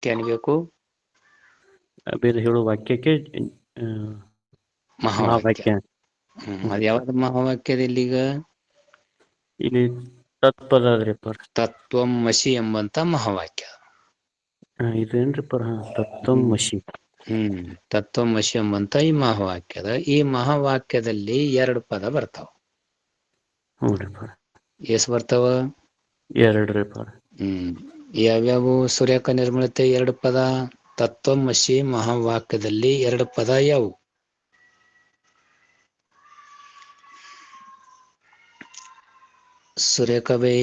ಏನ್ಬೇಕು? ಬೇರೆ ಹೇಳೋ ವಾಕ್ಯಕ್ಕೆ ಮಹಾವಾಕ್ಯ. ಅದ್ ಯಾವ್ದು ಮಹಾವಾಕ್ಯದಲ್ಲಿ ಈಗ? ಇಲ್ಲಿ ತತ್ಪದ ತತ್ವಮಸಿ ಎಂಬಂತ ಮಹಾವಾಕ್ಯ. ಇದೇನ್ರಿ ತತ್ವಮಸಿ. ತತ್ವಮಸಿ ಎಂಬಂತ ಈ ಮಹಾವಾಕ್ಯದ ಈ ಮಹಾವಾಕ್ಯದಲ್ಲಿ 2 ಪದ ಬರ್ತಾವ. ಎಸ್ ಬರ್ತಾವ? 2 ಯಾವ್ಯಾವು ಸೂರ್ಯಕ ನಿರ್ಮಲತೆ 2 ಪದ? ತತ್ವಮಸಿ ಮಹಾವಾಕ್ಯದಲ್ಲಿ 2 ಪದ ಯಾವು? ಸುರೇಖಬೈ,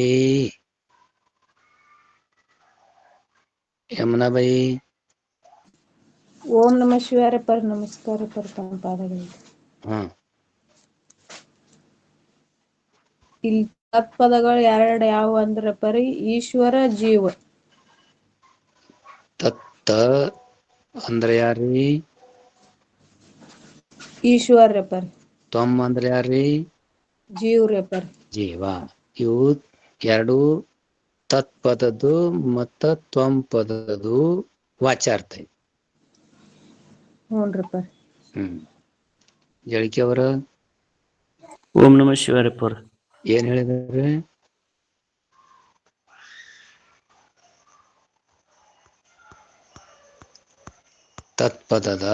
ಯಮುನಾಬೈ. ಓಂ ನಮಃ ಶಿವಾಯ ಪರ ನಮಸ್ಕಾರ ಪರ ತಮ್ಮ ಪಾದಗಳಿಗೆ. ಇಲ್ಲಿ ತತ್ಪದಗಳು 2 ಯಾವ ಅಂದ್ರೆ ಪರಿ ಈಶ್ವರ ಜೀವ. ತತ್ತ ಅಂದ್ರೆ ಯಾರೀ? ಈಶ್ವರ ಪರಿ. ತ್ವಂ ಅಂದ್ರೆ ಯಾರೀ? ಜೀವ್ರಪರಿ. ಜೀವ. ಇವು 2 ತತ್ಪದದ್ದು ಮತ್ತ ತ್ವಂ ಪದದ್ದು ವಾಚಾರ್ಥ. ಜಳಕಿ ಅವರ ಓಂ ನಮಃ ಶಿವಾಯ ಪರ ಏನ್ ಹೇಳಿದಾರೆ? ತತ್ಪದದ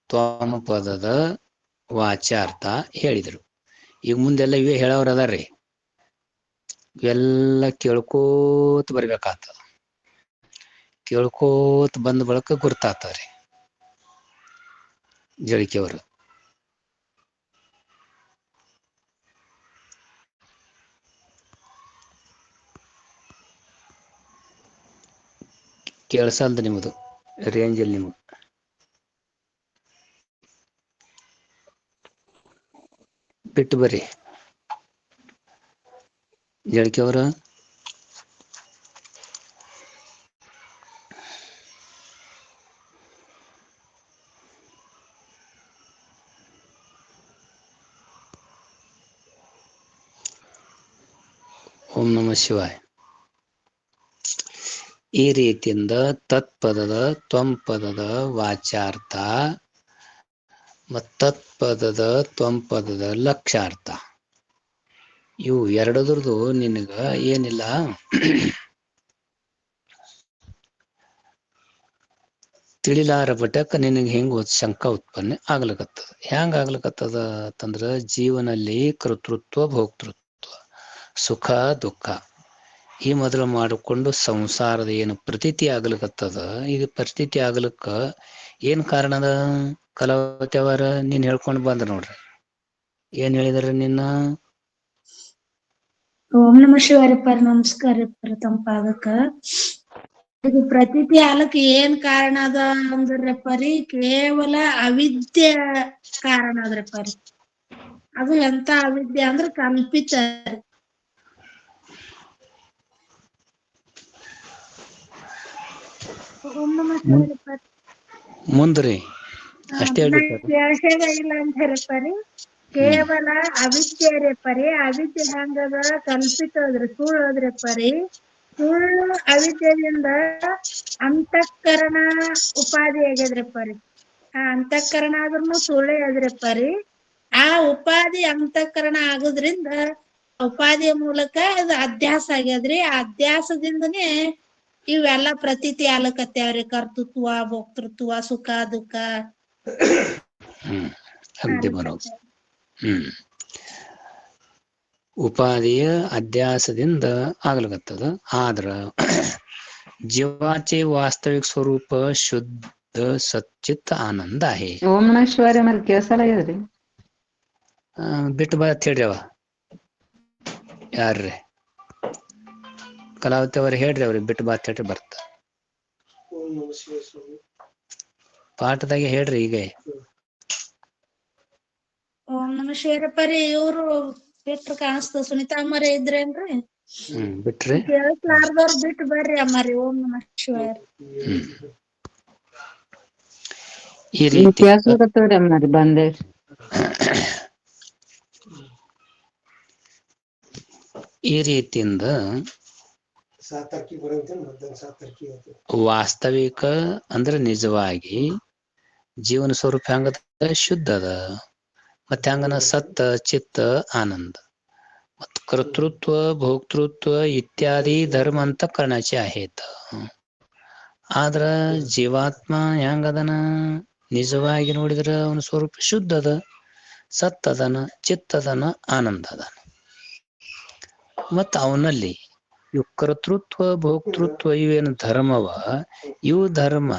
ತ್ವಂ ಪದದ ವಾಚಾರ್ಥ ಹೇಳಿದರು. ಈಗ ಮುಂದೆಲ್ಲ ಇವೇ ಹೇಳೋರು ಅದಾರ್ರಿ. ಇವೆಲ್ಲ ಕೇಳ್ಕೋತ ಬರ್ಬೇಕಾಗ್ತದ. ಕೇಳ್ಕೋತ ಬಂದ ಬಳಕ ಗುರ್ತಾಗ್ತಾವ್ರಿ ಜಳಿಕೆಯವರು. ಕೇಳ್ಸಲ್ದು ನಿಮ್ಮದು, ರೇಂಜ್ ಇಲ್ಲಿ ನಿಮ್ಗೆ. ಬಿಟ್ಟು ಬರ್ರಿ ಜಳಕಿಯವರ. ಓಂ ನಮಃ ಶಿವಾಯ. ಈ ರೀತಿಯಿಂದ ತತ್ಪದದ ತ್ವಂ ಪದದ ವಾಚಾರ್ಥ ತತ್ಪದದ ತ್ವಂ ಪದದ ಲಕ್ಷಾರ್ಥ ಇವು 2 ನಿನಗ ಏನಿಲ್ಲ ತಿಳಿಲಾರ ಬಟ್ಟಕ ನಿನಗೆ ಹೆಂಗ ಶಂಕ ಉತ್ಪನ್ನ ಆಗ್ಲಿಕತ್ತದ. ಹೆಂಗ ಆಗ್ಲಿಕತ್ತದ ಅಂತಂದ್ರ ಜೀವನಲ್ಲಿ ಕರ್ತೃತ್ವ ಭೋಕ್ತೃತ್ವ ಸುಖ ದುಃಖ ಈ ಮೊದಲು ಮಾಡಿಕೊಂಡು ಸಂಸಾರದ ಏನು ಪ್ರತೀತಿ ಆಗ್ಲಿಕತ್ತದ. ಈಗ ಪ್ರತೀತಿ ಆಗ್ಲಿಕ್ಕ ಏನ್ ಕಾರಣದ? ಕಲಾವತಿ ಅವರ ನೀನ್ ಹೇಳ್ಕೊಂಡು ಬಂದ ನೋಡ್ರಿ. ಏನ್ ಹೇಳಿದಾರೆ ನಿನ್ನ? ಓಂ ನಮಃ ಶಿವಾಯ ಪರ ನಮಸ್ಕಾರ ಪರ ತಮ್ಮ ಪಾದಕ್ಕ. ಇದು ಪ್ರತೀತಿ ಆಲಕ್ ಏನ್ ಕಾರಣ ಅದ ಅಂದ್ರೆ ಪರಿ ಕೇವಲ ಅವಿದ್ಯೆ ಕಾರಣ ಅದ್ರ ಪರಿ. ಅದು ಎಂತ ಅವಿದ್ಯೆ ಅಂದ್ರೆ ಕಲ್ಪಿತ. ಓಂ ನಮಃ ಶಿವಾಯ ಪರ. ಮುಂದ್ರಿ ಅಷ್ಟೇ ಇಲ್ಲ ಅಂತ ಹೇಳ್ಪರಿ. ಕೇವಲ ಅವಿದ್ಯೆ ರೇ ಪರಿ. ಅವಿದ್ಯೆ ಹೆಂಗದ? ಕಲ್ಪಿತ ಅದ್ರಿ, ಸುಳ್ಳು ಅದ್ರಿ ಪರಿ. ಸುಳ್ಳು ಅವಿದ್ಯೆಯಿಂದ ಅಂತಃಕರಣ ಉಪಾಧಿ ಆಗ್ಯದ್ರಿ ಪರಿ. ಆ ಅಂತಃಕರಣ ಆದ್ರೂ ಸುಳ್ಳೆ ಅದ್ರಿ ಪರಿ. ಆ ಉಪಾಧಿ ಅಂತಃಕರಣ ಆಗೋದ್ರಿಂದ ಉಪಾಧಿಯ ಮೂಲಕ ಅದು ಅಧ್ಯಾಸ ಆಗ್ಯದ್ರಿ. ಆ ಅಧ್ಯಾಸದಿಂದನೇ ಇವೆಲ್ಲ ಪ್ರತೀತಿ ಆಲಕತ್ಯಾವ್ರಿ. ಕರ್ತೃತ್ವ ಭೋಕ್ತೃತ್ವ ಸುಖ ದುಃಖ. ಅಗದಿ ಬರೋದು. ಉಪಾಧಿಯ ಅಧ್ಯಾಸದಿಂದ ಆಗ್ಲಕತ್ತದ. ಆದ್ರ ಜೀವಾಚೆ ವಾಸ್ತವಿಕ ಸ್ವರೂಪ ಶುದ್ಧ ಸಚ್ಚಿತ್ ಆನಂದ आहे. ಓಂ ನಮಃ ಶಿವಾಯ ಮೇಲೆ ಕೇಸಲ ಇದ್ರಿ. ಬಿಟ್ಟು ಬಾ ಅಂತ ಹೇಳ್ರಿ. ಅವ ಯಾರ್ರಿ? ಕಲಾವತಿ ಅವ್ರ ಹೇಳ್ರಿ. ಅವ್ರಿಗೆ ಬಿಟ್ಟು ಬಾ ಅಂತ ಹೇಳ್ರಿ ಬರ್ತ. ಪಾಠದಾಗೆ ಹೇಳ್ರಿ. ಈಗ ಓಂ ನಮಃ ಶಿವಾಯ ಪರಿ ಇವ್ರು ಬಿಟ್ರು ಕಾಣಿಸ್ತ. ಸುನೀತಾ ಅಮ್ಮರೇ ಇದ್ರೇನ್ರಿ? ಬಿಟ್ರಿ ಕೇಳಿಸ್ಲಾರ್ದವ್ರು ಬಿಟ್ಟು ಬರ್ರಿ ಅಮ್ಮರಿ. ಓಂ ನಮಃ ಶಿವಾಯ. ಈ ರೀತಿ ಬಂದೆ ಈ ರೀತಿಯಿಂದ ವಾಸ್ತವಿಕ ಅಂದ್ರೆ ನಿಜವಾಗಿ ಜೀವನ ಸ್ವರೂಪ ಹೆಂಗದ ಶುದ್ಧ ಅದ ಮತ್ತೆ ಹಂಗನ ಸತ್ತ ಚಿತ್ತ ಆನಂದ ಮತ್ತು ಕರ್ತೃತ್ವ ಭೋಕ್ತೃತ್ವ ಇತ್ಯಾದಿ ಧರ್ಮ ಅಂತಃಕರಣಾचे आहेत ಆದ್ರ ಜೀವಾತ್ಮ ಹೆಂಗದನ ನಿಜವಾಗಿ ನೋಡಿದ್ರ ಅವನ ಸ್ವರೂಪ ಶುದ್ಧ ಅದ ಸತ್ ಅದನ ಚಿತ್ತ ಅದನ ಆನಂದ ಅದನ ಮತ್ತ ಅವನಲ್ಲಿ ಇವು ಕರ್ತೃತ್ವ ಭೋಕ್ತೃತ್ವ ಇವೇನು ಧರ್ಮವ ಇವು ಧರ್ಮ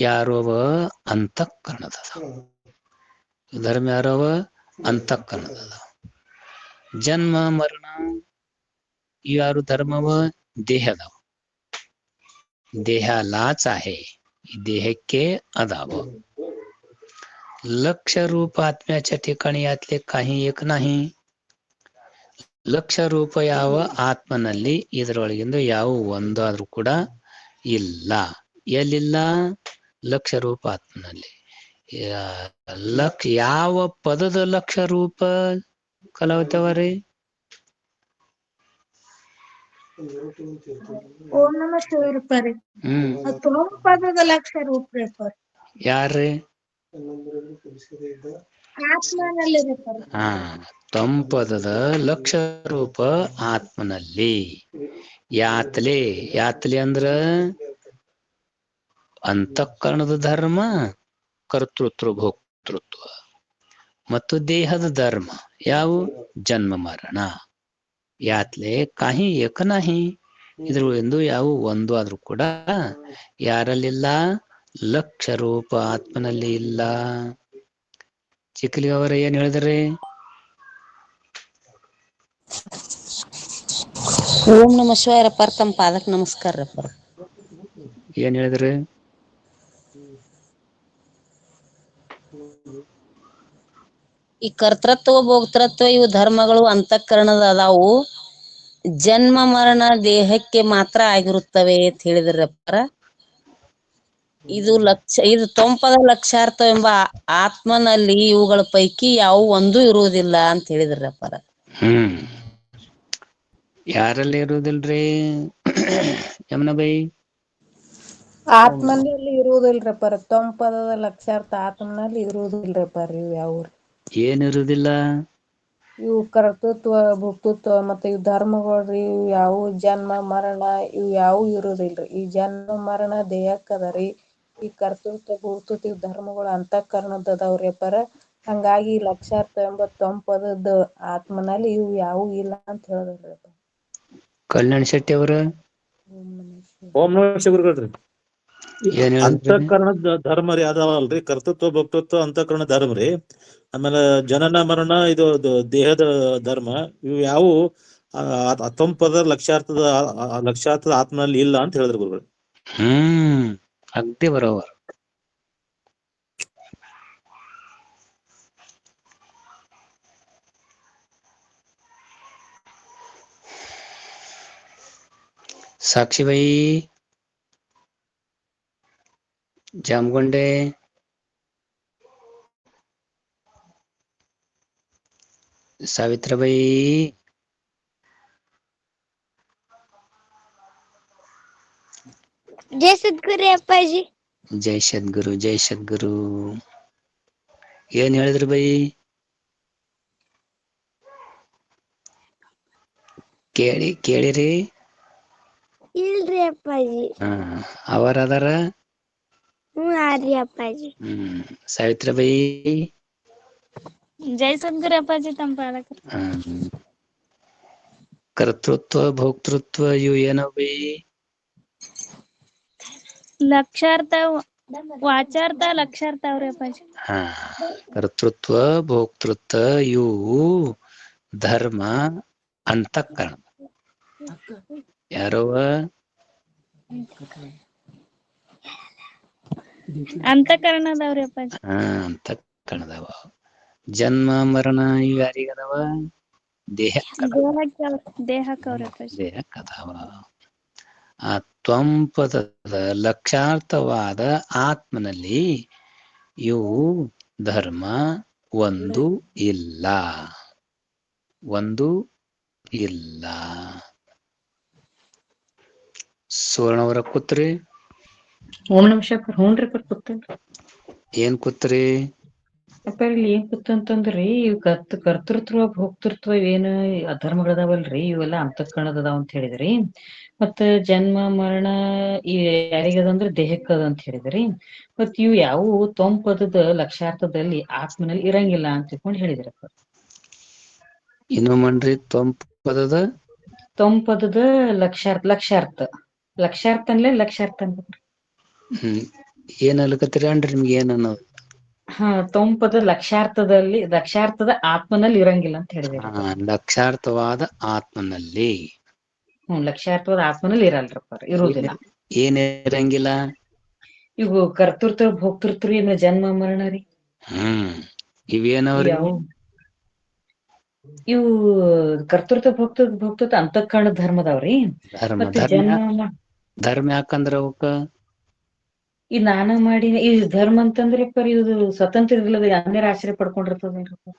ಯಾರವ ಅಂತಃಕರಣದ ಧರ್ಮ ಯಾರವ ಅಂತಃಕರಣದ ಜನ್ಮ ಮರಣ ಯಾರು ಧರ್ಮವ ದೇಹದವ देहालाच आहे देहಕ್ಕೆ अदाव लक्ष रूप आत्म्याच्या ठिकाणी यातले काही एक नाही ಲಕ್ಷ ರೂಪ ಯಾವ ಆತ್ಮನಲ್ಲಿ ಇದರೊಳಗಿಂದ ಯಾವ ಒಂದಾದ್ರೂ ಕೂಡ ಇಲ್ಲ ಎಲ್ಲಿಲ್ಲ ಲಕ್ಷ ರೂಪ ಆತ್ಮನಲ್ಲಿ ಯಾವ ಪದದ ಲಕ್ಷ ರೂಪ ಕಲಾವತವರೇ ಓಂ ನಮ ಶಿವಾಯ ಪದದ ಲಕ್ಷ ರೂಪ ಯಾರ್ರಿ ಆತ್ಮನಲ್ಲಿ ಹಾ ತಂಪದದ ಲಕ್ಷ ರೂಪ ಆತ್ಮನಲ್ಲಿ ಯಾತ್ಲೆ ಯಾತ್ಲೆ ಅಂದ್ರ ಅಂತಃಕರಣದ ಧರ್ಮ ಕರ್ತೃತ್ವ ಭೋಕ್ತೃತ್ವ ಮತ್ತು ದೇಹದ ಧರ್ಮ ಯಾವ ಜನ್ಮ ಮರಣ ಯಾತ್ಲೆ ಕಾಹಿ ಏಕ ನಾಹಿ ಇದ್ರೊಂದು ಯಾವ ಒಂದು ಆದ್ರೂ ಕೂಡ ಯಾರಲ್ಲಿಲ್ಲ ಲಕ್ಷ ರೂಪ ಆತ್ಮನಲ್ಲಿ ಇಲ್ಲ ಚಿಕ್ಕಲಿಗೆ ಅವರ ಏನ್ ಹೇಳಿದ್ರಿ ಓಂ ನಮ ಶಿವಾಯ ರಪ್ಪರ್ ತಮ್ಮ ಪಾದಕ್ ನಮಸ್ಕಾರ ರಪ್ಪರ್ ಏನ್ ಹೇಳಿದ್ರಿ ಈ ಕರ್ತೃತ್ವ ಭೋಕ್ತೃತ್ವ ಇವು ಧರ್ಮಗಳು ಅಂತಃಕರಣದ ಅದಾವು ಜನ್ಮ ಮರಣ ದೇಹಕ್ಕೆ ಮಾತ್ರ ಆಗಿರುತ್ತವೆ ಅಂತ ಹೇಳಿದ್ರಪ್ಪರ ಇದು ತೊಂಪದ ಲಕ್ಷಾರ್ಥ ಎಂಬ ಆತ್ಮನಲ್ಲಿ ಇವುಗಳ ಪೈಕಿ ಯಾವ ಒಂದು ಇರುವುದಿಲ್ಲ ಅಂತ ಹೇಳಿದ್ರಪ್ಪರ ಯಾರಲ್ಲಿ ಇರುವುದಿಲ್ರಿ ಯಮುನಾ ಬೈ ಆತ್ಮನಲ್ಲಿ ಇರುವುದಿಲ್ರಪ್ಪರ ತೊಂಪದದ ಲಕ್ಷಾರ್ಥ ಆತ್ಮನಲ್ಲಿ ಇರುವುದಿಲ್ರಪ್ಪರ ಇವು ಯಾವ ಏನಿರುವುದಿಲ್ಲ ಇವು ಕರ್ತೃತ್ವ ಭೋಕ್ತೃತ್ವ ಮತ್ತೆ ಇವು ಧರ್ಮಗಳ್ರಿ ಇವು ಯಾವ ಜನ್ಮ ಮರಣ ಇವು ಯಾವ ಇರುವುದಿಲ್ರಿ ಈ ಜನ್ಮ ಮರಣ ದೇಹಕ್ಕದರಿ ಈ ಕರ್ತೃತ್ವ ಭೋಕ್ತೃತ್ವ ಇವ್ ಧರ್ಮಗಳು ಅಂತಃಕರಣದ ಅದಾವ್ರಿ ಅಪ್ಪಾರ ಹಂಗಾಗಿ ಲಕ್ಷಾರ್ಥ ಎಂಬ ತೊಂಪದದ ಆತ್ಮನಲ್ಲಿ ಇವು ಯಾವು ಇಲ್ಲ ಅಂತ ಹೇಳಿದ್ರಿ ಕಲ್ಯಾಣ್ ಶೆಟ್ಟಿ ಅವರ ಓಂ ನಮಃ ಶಿವಗುರುಗಳ್ರಿ ಏನ್ ಹೇಳಿದ್ರಿ ಅಂತಃಕರಣದ ಧರ್ಮ ರೀ ಅದಾವಲ್ರಿ ಕರ್ತೃತ್ವ ಭೋಕ್ತೃತ್ವ ಅಂತಃಕರಣ ಧರ್ಮ ರೀ ಆಮೇಲೆ ಜನನ ಮರಣ ಇದು ದೇಹದ ಧರ್ಮ ಇವು ಯಾವ ತೊಂಪದ ಲಕ್ಷಾರ್ಥದ ಆತ್ಮನಲ್ಲಿ ಇಲ್ಲ ಅಂತ ಹೇಳಿದ್ರು ಗುರುಗಳು ಅಗದಿ ಬರೋಬರ್ साक्षीबाई जामगोंडे सावित्राबाई जय सद्गुरु अप्पाजी जय सद्गुरु जय सद्गुरु ಏನ್ ಹೇಳಿದ್ರಿ ಬೈ ಕೇಳಿರಿ ಇಲ್ರಿ ಅಪ್ಪಾಜಿ ಅವರ ಅದಾರ ಆರ್ರಿ ಅಪ್ಪಾಜಿ ಸಾವಿತ್ರಬಾಯಿ ಜೈ ಸದ್ಗುರು ಅಪ್ಪಾಜಿ ತಮ್ಮ ಪಾದಕ ಕರ್ತೃತ್ವ ಭೋಕ್ತೃತ್ವ ಇವು ಏನವಿ ಲಕ್ಷಾರ್ಥ ವಾಚಾರ್ಥ ಲಕ್ಷಾರ್ಥ ಅವ್ರಿ ಅಪ್ಪಾಜಿ ಕರ್ತೃತ್ವ ಭೋಕ್ತೃತ್ವ ಇವು ಧರ್ಮ ಅಂತಃಕರಣ ಯಾರವ ಅಂತಃಕರಣದವ್ರಿ ಅಪ್ಪಾಜಿ ಅಂತಃಕರಣದವ ಜನ್ಮ ಮರಣ ಇವು ಯಾರಿಗದವ ದೇಹಕ್ಕವ್ರಿ ಅಪ್ಪಾಜಿ ದೇಹಕ್ಕದವ ಆ ತ್ವಂಪದ ಲಕ್ಷಾರ್ಥವಾದ ಆತ್ಮನಲ್ಲಿ ಇವು ಧರ್ಮ ಒಂದು ಇಲ್ಲ ಸುವರ್ಣವರ ಕೂತ್ರಿ ಓಂ ನಮಃ ಶಿವಾಯ. ಹ್ಞೂನ್ರಿ ಅಪ್ಪ ಕೂತೇನ್ರಿ. ಏನ್ ಕೂತ್ರಿ? ಅಪ್ಪ ಇಲ್ಲಿ ಏನ್ ಕೂತಂತಂದ್ರಿ ಇವ್ ಕರ್ತೃತ್ವ ಭೋಕ್ತೃತ್ವ ಏನ್ ಅಧರ್ಮಗಳದಾವಲ್ರಿ ಇವೆಲ್ಲಾ ಅಂತಃಕರಣದ ಅದಾವ ಅಂತ ಹೇಳಿದ್ರಿ. ಮತ್ತ ಜನ್ಮ ಮರಣ ಈ ಯಾರಿಗದಂದ್ರ ದೇಹಕ್ಕದ ಅಂತ ಹೇಳಿದ್ರಿ. ಮತ್ ಇವ್ ಯಾವ ಪದದ ಲಕ್ಷಾರ್ಥದಲ್ಲಿ ಆತ್ಮನಲ್ಲಿ ಇರಂಗಿಲ್ಲ ಅಂತ ತಿಳ್ಕೊಂಡ್ ಹೇಳಿದ್ರಪ್ಪ. ಇನ್ನೊಮ್ಮನ್ರಿ ಪದದ ಪದದ ಲಕ್ಷಾರ್ಥ ಅನ್ಲೇ ಲಕ್ಷಾರ್ಥ ಅನ್ಬೇಕ್ರಿ. ಏನ್ ಅನ್ಲಕತ್ತೀರಿ ಅನ್ರಿ ನಿಮ್ಗೆ ಏನ್ ಅನ್ನೋದು? ಹಾ ಪದ ಲಕ್ಷಾರ್ಥದ ಆತ್ಮನಲ್ಲಿ ಇರಂಗಿಲ್ಲ ಅಂತ ಹೇಳಿದಿರಪ್ಪ. ಲಕ್ಷಾರ್ಥವಾದ ಆತ್ಮನಲ್ಲಿ. ಲಕ್ಷಾರ್ಥವಾದ ಆತ್ಮನಲ್ಲಿ ಇರಲ್ರಪ್ಪ, ಇರುವುದಿಲ್ಲ. ಏನ್ ಇರಂಗಿಲ್ಲ? ಇವು ಕರ್ತೃತ್ವ ಭೋಕ್ತೃತ್ವ ಇನ್ನ ಜನ್ಮ ಮರಣ ರೀ. ಇವೇನವ್ರಿ? ಇವು ಕರ್ತೃತ್ವ ಭೋಕ್ತೃತ್ವ ಅಂತಃಕರಣ ಧರ್ಮದವ್ರಿ. ಮತ್ತೆ ಧರ್ಮ ಯಾಕಂದ್ರ ಅವಕ್ಕ ಈ ನಾನ ಮಾಡಿ ಈ ಧರ್ಮ ಅಂತಂದ್ರೆ ಇದು ಸ್ವತಂತ್ರ ಇರ್ಲದ ಅನ್ಯರ ಆಶ್ರಯ ಪಡ್ಕೊಂಡಿರ್ತದಲ್ರಪ್ಪ.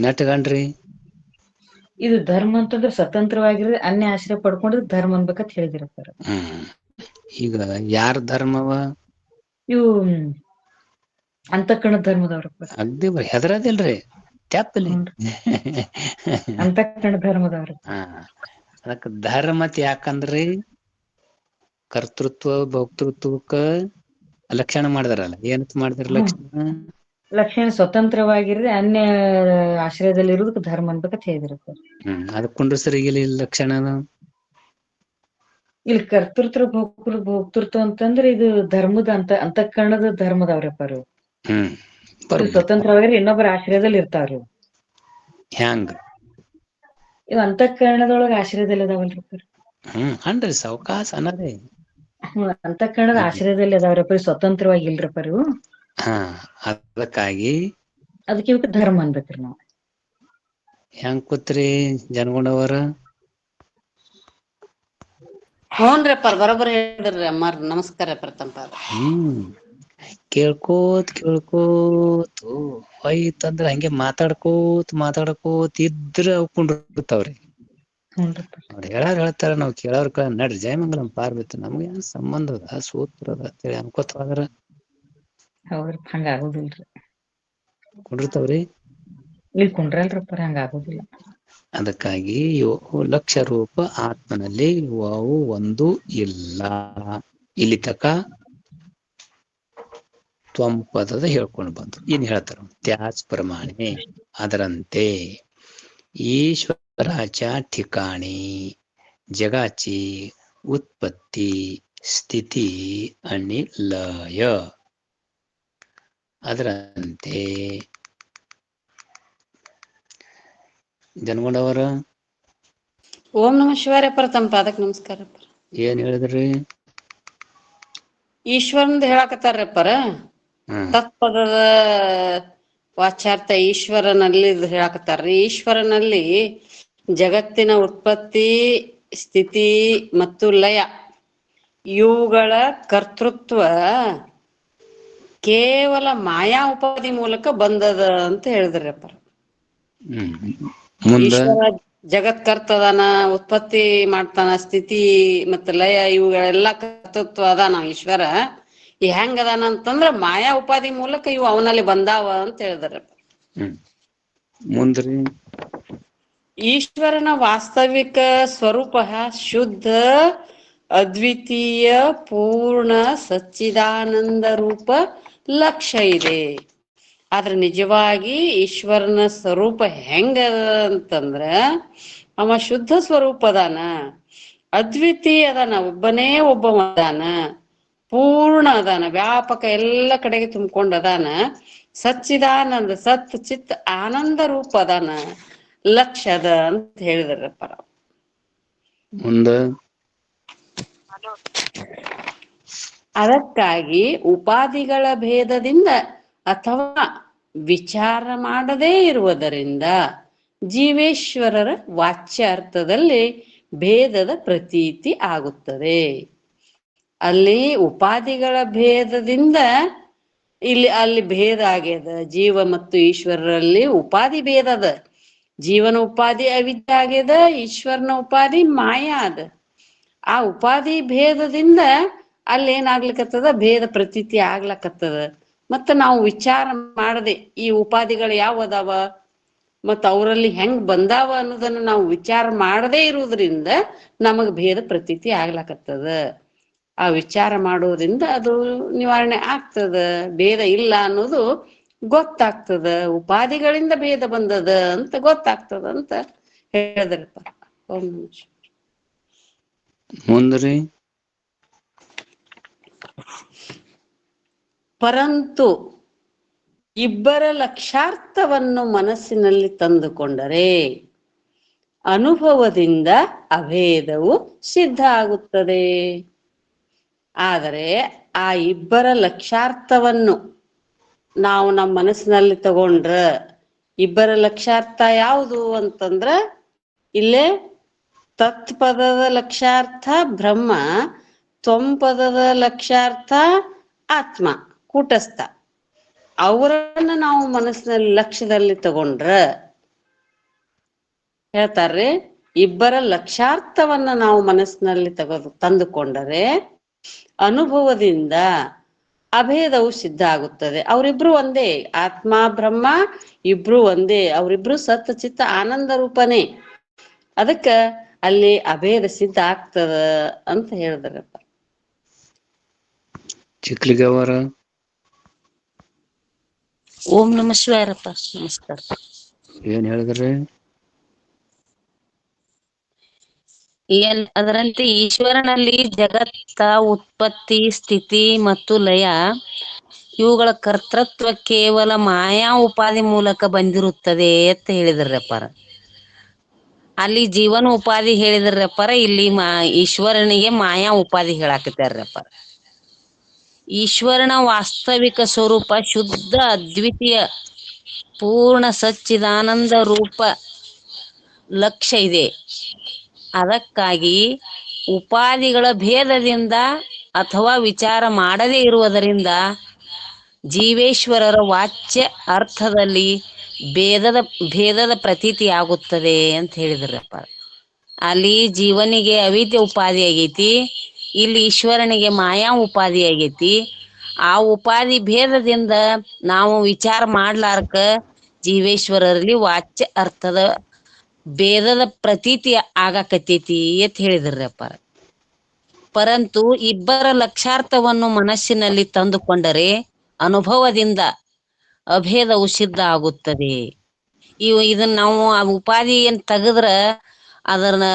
ನೆಟ್ಗಂಡ್ರಿ ಇದು ಧರ್ಮ ಅಂತಂದ್ರೆ ಸ್ವತಂತ್ರವಾಗಿರೋದು ಅನ್ಯ ಆಶ್ರಯ ಪಡ್ಕೊಂಡಿದ್ ಧರ್ಮ ಅನ್ಬೇಕಂತ ಹೇಳಿದಿರಪ್ಪ. ಈಗ ಯಾರ ಧರ್ಮವ? ಇವು ಅಂತಃಕರಣ ಧರ್ಮದವ್ರಪ್ಪ. ಅಗ್ದಿ ಹೆದರದಿಲ್ರಿ ತ್ಯಾಪಲಿ ಅಂತಃಕರಣ ಧರ್ಮದವ್ರ. ಅದಕ್ಕ ಧರ್ಮತ್ ಯಾಕಂದ್ರಿ ಕರ್ತೃತ್ವ ಭೋಕ್ತೃತ್ವಕ್ಕ ಲಕ್ಷಣ ಮಾಡಿದಾರಲ್ಲ. ಏನತ್ ಮಾಡಿದಾರ ಲಕ್ಷಣ ಸ್ವತಂತ್ರವಾಗಿರದೆ ಅನ್ಯ ಆಶ್ರಯದಲ್ಲಿ ಇರುವುದಕ್ಕೆ ಧರ್ಮ ಅನ್ಬೇಕಂತ ಹೇಳಿದಿರಪ್ಪ. ಅದ ಕುಂಡ್ರಸರಿಗಿಲ್ಲ ಲಕ್ಷಣ ಇಲ್ಲಿ ಕರ್ತೃತ್ವ ಭೋಕ್ತೃತ್ವ ಅಂತಂದ್ರೆ ಇದು ಧರ್ಮದ ಅಂತಃಕರಣದ ಧರ್ಮದವ್ರಪ್ಪ. ಸ್ವತಂತ್ರವಾಗಿ ಇನ್ನೊಬ್ಬರ ಆಶ್ರಯದಲ್ಲಿ ಇರ್ತಾವ್ರಿ. ಹ್ಯಾಂಗ ಇವ್ ಅಂತಃಕರಣದೊಳಗ ಆಶ್ರಯದಲ್ಲಿ ಅದಾವಲ್ರಪ್ಪ. ಅನ್ರಿ ಸಾವಕಾಶ ಅನ್ನದೇ ಅಂತಃಕರಣದ ಆಶ್ರಯದಲ್ಲಿ ಅದಾವ್ರಪ್ಪ, ಸ್ವತಂತ್ರವಾಗಿ ಇಲ್ರಪ್ಪ ಇವು. ಅದಕ್ಕಾಗಿ ಅದಕ್ಕೆ ಇವಕ್ಕೆ ಧರ್ಮ ಅನ್ಬೇಕ್ರಿ ನಾವು. ಹೆಂಗ್ ಕೂತ್ರಿ ಜನಗೊಂಡವರ? ಹ್ಞೂನ್ರಪ್ಪ ಬರೋಬ್ಬರಿ ಹೇಳಿದ್ರಿ ಅಮ್ಮಾರ. ನಮಸ್ಕಾರ ಪ್ರಥಮ. ಕೇಳ್ಕೋತ್ ಹೋಯ್ತಂದ್ರ ಹಂಗೆ ಮಾತಾಡ್ಕೋತ ಇದ್ರ ಅವ್ಕೊಂಡಿರ್ತಾವ್ರಿ. ಅವ್ರ ಹೇಳ್ತಾರ, ನಾವ್ ಕೇಳೋರ್ ನಡ್ರಿ ಜಯಮಂಗಲಂ ಪಾರ್ವತಿ ನಮ್ಗೆ ಏನ್ ಸಂಬಂಧ ಅದ ಸೂತ್ರ ಅದ ಅಂತೇಳಿ ಅನ್ಕೋತಾದ್ರ ಹೌದ್ರಿ. ಹಂಗ ಆಗುದಿಲ್ರಿ. ಕೊಂಡಿರ್ತಾವ್ರಿ. ಇಲ್ಲಿ ಕುಂಡ್ರಲ್ರಪ್ಪ, ಹಂಗ ಆಗುದಿಲ್ಲ. ಅದಕ್ಕಾಗಿ ಲಕ್ಷ ರೂಪ ಆತ್ಮನಲ್ಲಿ ಅವು ಒಂದು ಇಲ್ಲ. ಇಲ್ಲಿ ತಕ ತ್ವಂಪದದ ಹೇಳ್ಕೊಂಡು ಬಂದ್ರು. ಇನ್ ಹೇಳ್ತಾರ ತ್ಯಾಚ್ ಪ್ರಮಾಣೆ ಅದರಂತೆ ईश्वराच्या ठिकाणी जगाची उत्पत्ती स्थिती आणि लय ಅದರಂತೆ ಜನಗೊಂಡವರ ಓಂ ನಮಃ ಶಿವಾಯ ತಮ್ಮ ಪಾದಕ್ ನಮಸ್ಕಾರ. ಏನ್ ಹೇಳಿದ್ರಿ? ಈಶ್ವರನ್ದ ಹೇಳಾಕತ್ತಾರಪ್ಪರ. ತತ್ಪದದ ವಾಚ್ಯಾರ್ಥ ಈಶ್ವರನಲ್ಲಿ ಹೇಳಾಕತ್ತಾರ್ರಿ. ಈಶ್ವರನಲ್ಲಿ ಜಗತ್ತಿನ ಉತ್ಪತ್ತಿ ಸ್ಥಿತಿ ಮತ್ತು ಲಯ ಇವುಗಳ ಕರ್ತೃತ್ವ ಕೇವಲ ಮಾಯಾ ಉಪಾಧಿ ಮೂಲಕ ಬಂದದ ಅಂತ ಹೇಳಿದ್ರಪ್ಪ. ಈಶ್ವರ ಜಗತ್ ಕರ್ತದಾನ, ಉತ್ಪತ್ತಿ ಮಾಡ್ತಾನ, ಸ್ಥಿತಿ ಮತ್ತ ಲಯ ಇವುಗಳೆಲ್ಲಾ ಕರ್ತೃತ್ವ ಅದಾನ ಈಶ್ವರ. ಈ ಹೆಂಗ ಅದಾನ ಅಂತಂದ್ರ ಮಾಯಾ ಉಪಾಧಿ ಮೂಲಕ ಇವು ಅವನಲ್ಲಿ ಬಂದಾವ ಅಂತ ಹೇಳಿದ್ರಪ್ಪ. ಮುಂದ್ರಿ ಈಶ್ವರನ ವಾಸ್ತವಿಕ ಸ್ವರೂಪ ಶುದ್ಧ ಅದ್ವಿತೀಯ ಪೂರ್ಣ ಸಚ್ಚಿದಾನಂದ ರೂಪ ಲಕ್ಷ್ಯ ಇದೆ. ಆದ್ರೆ ನಿಜವಾಗಿ ಈಶ್ವರನ ಸ್ವರೂಪ ಹೆಂಗ ಅಂತಂದ್ರ ಅವ ಶುದ್ಧ ಸ್ವರೂಪ ಅದಾನ, ಅದ್ವಿತೀಯ ಅದಾನ, ಒಬ್ಬನೇ ಒಬ್ಬ ಅದಾನ, ಪೂರ್ಣ ಅದಾನ, ವ್ಯಾಪಕ ಎಲ್ಲ ಕಡೆಗೆ ತುಂಬಿಕೊಂಡ ಅದಾನ, ಸಚ್ಚಿದಾನಂದ ಸತ್ ಚಿತ್ ಆನಂದ ರೂಪ ಅದಾನ, ಲಕ್ಷ್ಯದ ಅಂತ ಹೇಳಿದ್ರಪ್ಪ. ಮುಂದ ಅದಕ್ಕಾಗಿ ಉಪಾಧಿಗಳ ಭೇದದಿಂದ ಅಥವಾ ವಿಚಾರ ಮಾಡದೇ ಇರುವುದರಿಂದ ಜೀವೇಶ್ವರರ ವಾಚ್ಯಾರ್ಥದಲ್ಲಿ ಭೇದದ ಪ್ರತೀತಿ ಆಗುತ್ತದೆ. ಅಲ್ಲಿ ಉಪಾಧಿಗಳ ಭೇದದಿಂದ ಅಲ್ಲಿ ಭೇದ ಆಗ್ಯದ. ಜೀವ ಮತ್ತು ಈಶ್ವರರಲ್ಲಿ ಉಪಾಧಿ ಭೇದ ಅದ. ಜೀವನ ಉಪಾಧಿ ಅವಿದ್ಯೆ ಆಗ್ಯದ, ಈಶ್ವರನ ಉಪಾಧಿ ಮಾಯಾ ಅದ. ಆ ಉಪಾಧಿ ಭೇದದಿಂದ ಅಲ್ಲಿ ಏನಾಗ್ಲಿಕತ್ತದ, ಭೇದ ಪ್ರತೀತಿ ಆಗ್ಲಕತ್ತದ. ಮತ್ತ ನಾವು ವಿಚಾರ ಮಾಡದೆ ಈ ಉಪಾಧಿಗಳು ಯಾವ ಅದಾವ ಮತ್ತ ಅವರಲ್ಲಿ ಹೆಂಗ್ ಬಂದಾವ ಅನ್ನೋದನ್ನ ನಾವು ವಿಚಾರ ಮಾಡದೇ ಇರುವುದರಿಂದ ನಮಗ್ ಭೇದ ಪ್ರತೀತಿ ಆಗ್ಲಕತ್ತದ. ಆ ವಿಚಾರ ಮಾಡೋದ್ರಿಂದ ಅದು ನಿವಾರಣೆ ಆಗ್ತದ. ಭೇದ ಇಲ್ಲ ಅನ್ನೋದು ಗೊತ್ತಾಗ್ತದ. ಉಪಾಧಿಗಳಿಂದ ಭೇದ ಬಂದದ ಅಂತ ಗೊತ್ತಾಗ್ತದ ಅಂತ ಹೇಳಿದ್ರಪ್ಪ. ಓಂ ನಮಃ ಶಿವಾಯ. ಮುಂದ್ರಿ ಪರಂತು ಇಬ್ಬರ ಲಕ್ಷಾರ್ಥವನ್ನು ಮನಸ್ಸಿನಲ್ಲಿ ತಂದುಕೊಂಡರೆ ಅನುಭವದಿಂದ ಅಭೇದವು ಸಿದ್ಧ ಆಗುತ್ತದೆ. ಆದರೆ ಆ ಇಬ್ಬರ ಲಕ್ಷಾರ್ಥವನ್ನು ನಾವು ನಮ್ಮ ಮನಸ್ಸಿನಲ್ಲಿ ತಗೊಂಡ್ರ, ಇಬ್ಬರ ಲಕ್ಷಾರ್ಥ ಯಾವುದು ಅಂತಂದ್ರ ಇಲ್ಲೇ ತತ್ಪದದ ಲಕ್ಷಾರ್ಥ ಬ್ರಹ್ಮ, ತ್ವಂಪದದ ಲಕ್ಷಾರ್ಥ ಆತ್ಮ ಕೂಟಸ್ಥ. ಅವರನ್ನ ನಾವು ಮನಸ್ಸಿನಲ್ಲಿ ಲಕ್ಷ್ಯದಲ್ಲಿ ತಗೊಂಡ್ರ ಹೇಳ್ತಾರ್ರಿ, ಇಬ್ಬರ ಲಕ್ಷಾರ್ಥವನ್ನ ನಾವು ಮನಸ್ಸಿನಲ್ಲಿ ತಂದುಕೊಂಡರೆ ಅನುಭವದಿಂದ ಅಭೇದವು ಸಿದ್ಧ ಆಗುತ್ತದೆ. ಅವರಿಬ್ರು ಒಂದೇ, ಆತ್ಮ ಬ್ರಹ್ಮ ಇಬ್ರು ಒಂದೇ, ಅವರಿಬ್ರು ಸತ್ ಚಿತ್ತ ಆನಂದ ರೂಪನೇ. ಅದಕ್ಕ ಅಲ್ಲಿ ಅಭೇದ ಸಿದ್ಧ ಆಗ್ತದ ಅಂತ ಹೇಳಿದ್ರಪ್ಪ. ಚಿಕ್ಲಿಗೆ ಅವರ ಓಂ ನಮಃ ಶಿವಾಯರಪ್ಪ. ನಮಸ್ಕಾರ. ಏನ್ ಹೇಳಿದ್ರಿ? ಅದರಂತೆ ಈಶ್ವರನಲ್ಲಿ ಜಗತ್ತ ಉತ್ಪತ್ತಿ, ಸ್ಥಿತಿ ಮತ್ತು ಲಯ ಇವುಗಳ ಕರ್ತೃತ್ವ ಕೇವಲ ಮಾಯಾ ಉಪಾಧಿ ಮೂಲಕ ಬಂದಿರುತ್ತದೆ ಅಂತ ಹೇಳಿದ್ರಪ್ಪಾರ. ಅಲ್ಲಿ ಜೀವನ ಉಪಾಧಿ ಹೇಳಿದ್ರಪ್ಪಾರ, ಇಲ್ಲಿ ಈಶ್ವರನಿಗೆ ಮಾಯಾ ಉಪಾಧಿ ಹೇಳಾಕತ್ತಾರ್ರಪ್ಪಾರ. ಈಶ್ವರನ ವಾಸ್ತವಿಕ ಸ್ವರೂಪ ಶುದ್ಧ ಅದ್ವಿತೀಯ ಪೂರ್ಣ ಸಚ್ಚಿದಾನಂದ ರೂಪ ಲಕ್ಷ್ಯ ಇದೆ. ಅದಕ್ಕಾಗಿ ಉಪಾಧಿಗಳ ಭೇದದಿಂದ ಅಥವಾ ವಿಚಾರ ಮಾಡದೇ ಇರುವುದರಿಂದ ಜೀವೇಶ್ವರರ ವಾಚ್ಯ ಅರ್ಥದಲ್ಲಿ ಭೇದದ ಪ್ರತೀತಿ ಆಗುತ್ತದೆ ಅಂತ ಹೇಳಿದ್ರಪ್ಪ. ಅಲ್ಲಿ ಜೀವನಿಗೆ ಅವಿದ್ಯೆ ಉಪಾಧಿ ಆಗೈತಿ, ಇಲ್ಲಿ ಈಶ್ವರನಿಗೆ ಮಾಯಾ ಉಪಾಧಿ ಆಗೈತಿ. ಆ ಉಪಾಧಿ ಭೇದದಿಂದ ನಾವು ವಿಚಾರ ಮಾಡ್ಲಾರ್ಕ ಜೀವೇಶ್ವರರಲ್ಲಿ ವಾಚ್ಯ ಅರ್ಥದ ಭೇದದ ಪ್ರತೀತಿ ಆಗಾಕತ್ತೈತಿ ಅಂತ ಹೇಳಿದ್ರಪ್ಪ. ಪರಂತು ಇಬ್ಬರ ಲಕ್ಷಾರ್ಥವನ್ನು ಮನಸ್ಸಿನಲ್ಲಿ ತಂದುಕೊಂಡರೆ ಅನುಭವದಿಂದ ಅಭೇದವು ಸಿದ್ಧ ಆಗುತ್ತದೆ. ಇದನ್ನ ನಾವು ಆ ಉಪಾಧಿ ಏನ್ ತೆಗದ್ರ ಅದನ್ನ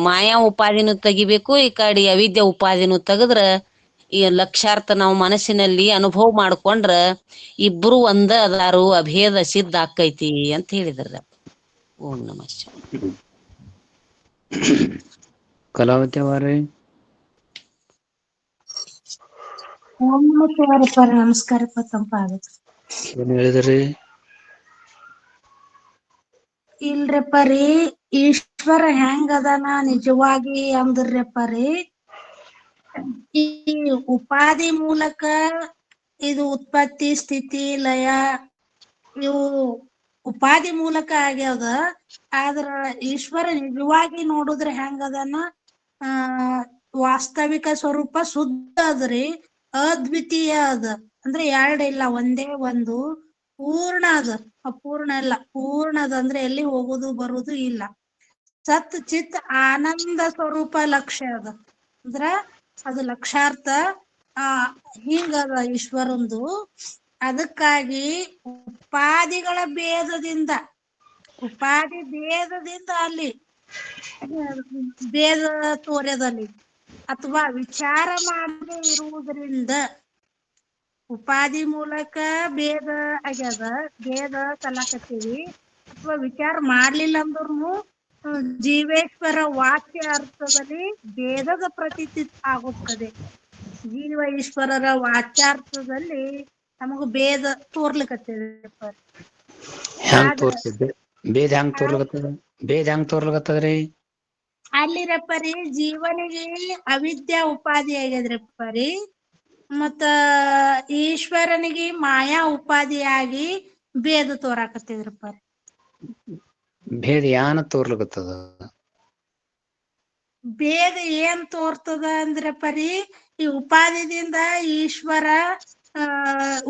ಮಾಯಾ ಉಪಾಧಿನೂ ತೆಗಿಬೇಕು, ಈ ಕಡೆ ಅವಿದ್ಯೆ ಉಪಾಧಿನೂ ತೆಗದ್ರ ಈ ಲಕ್ಷಾರ್ಥ ನಾವು ಮನಸ್ಸಿನಲ್ಲಿ ಅನುಭವ ಮಾಡ್ಕೊಂಡ್ರ ಇಬ್ರು ಒಂದ ಅದಾರು, ಅಭೇದ ಸಿದ್ಧ ಆಕೈತಿ ಅಂತ ಹೇಳಿದ್ರ. ಓಂ ನಮಃ ಶಿವಾಯ. ಕಲಾವತಿ ಅವರೇ. ಓಂ ನಮಃ ಶಿವಾಯ. ನಮಸ್ಕಾರಪ್ಪ. ತಂಪಾಗುತ್ತೆ. ಏನ್ ಹೇಳಿದ್ರಿ? ಇಲ್ರಪ್ಪ ರೀ, ಈಶ್ವರ ಹೆಂಗ ಅದಾನ ನಿಜವಾಗಿ ಅಂದ್ರಪ್ಪ ರೀ, ಈ ಉಪಾಧಿ ಮೂಲಕ ಇದು ಉತ್ಪತ್ತಿ ಸ್ಥಿತಿ ಲಯ ಇವು ಉಪಾಧಿ ಮೂಲಕ ಆಗ್ಯಾದ. ಆದ್ರ ಈಶ್ವರ ನಿಜವಾಗಿ ನೋಡುದ್ರ ಹೆಂಗದನ, ವಾಸ್ತವಿಕ ಸ್ವರೂಪ ಶುದ್ಧ ಅದ್ರಿ, ಅದ್ವಿತೀಯ ಅದ. ಅಂದ್ರೆ ಎರಡಿಲ್ಲ, ಒಂದೇ ಒಂದು, ಪೂರ್ಣ ಅದ. ಅಪೂರ್ಣ ಇಲ್ಲ, ಪೂರ್ಣ ಅದ. ಅಂದ್ರೆ ಎಲ್ಲಿ ಹೋಗುದು ಬರುದು ಇಲ್ಲ. ಸತ್ ಚಿತ್ ಆನಂದ ಸ್ವರೂಪ ಲಕ್ಷ್ಯ ಅದ. ಅಂದ್ರ ಅದು ಲಕ್ಷಾರ್ಥ ಹಿಂಗದ ಈಶ್ವರಂದು. ಅದಕ್ಕಾಗಿ ಉಪಾಧಿ ಭೇದದಿಂದ ಅಲ್ಲಿ ಭೇದ ತೋರ್ಯದಲ್ಲಿ ಅಥವಾ ವಿಚಾರ ಮಾಡದೇ ಇರುವುದರಿಂದ ಉಪಾಧಿ ಮೂಲಕ ಭೇದ ಆಗ್ಯದ, ಭೇದ ಕಲಾಕತ್ತೀವಿ. ಅಥವಾ ವಿಚಾರ ಮಾಡ್ಲಿಲ್ಲ ಅಂದ್ರೂ ಜೀವೇಶ್ವರ ವಾಕ್ಯ ಅರ್ಥದಲ್ಲಿ ಭೇದದ ಪ್ರತೀತಿ ಆಗುತ್ತದೆ. ಜೀವ ಈಶ್ವರರ ವಾಚ್ಯಾರ್ಥದಲ್ಲಿ ನಮಗ ಭೇದ ತೋರ್ಲಿಕತ್ತಿದೆ. ಹೆಂಗ್ ತೋರ್ಸಿದ್ದೆ? ಭೇದ ಹೆಂಗ್ ತೋರ್ಲಕತ್ತದ್ರಿ? ಅಲ್ಲಿರಪ್ಪರಿ ಜೀವನಿಗೆ ಅವಿದ್ಯಾ ಉಪಾಧಿ ಆಗ್ಯದ್ರಪ್ಪರಿ, ಮತ್ತ ಈಶ್ವರನಿಗೆ ಮಾಯಾ ಉಪಾಧಿಯಾಗಿ ಭೇದ ತೋರಾಕತ್ತಿದ್ರಪ್ಪ. ಭೇದ ಯಾನ ತೋರ್ಲಕತ್ತದ? ಭೇದ ಏನ್ ತೋರ್ತದ ಅಂದ್ರೆ ಪರಿ ಈ ಉಪಾದಿದಿಂದ ಈಶ್ವರ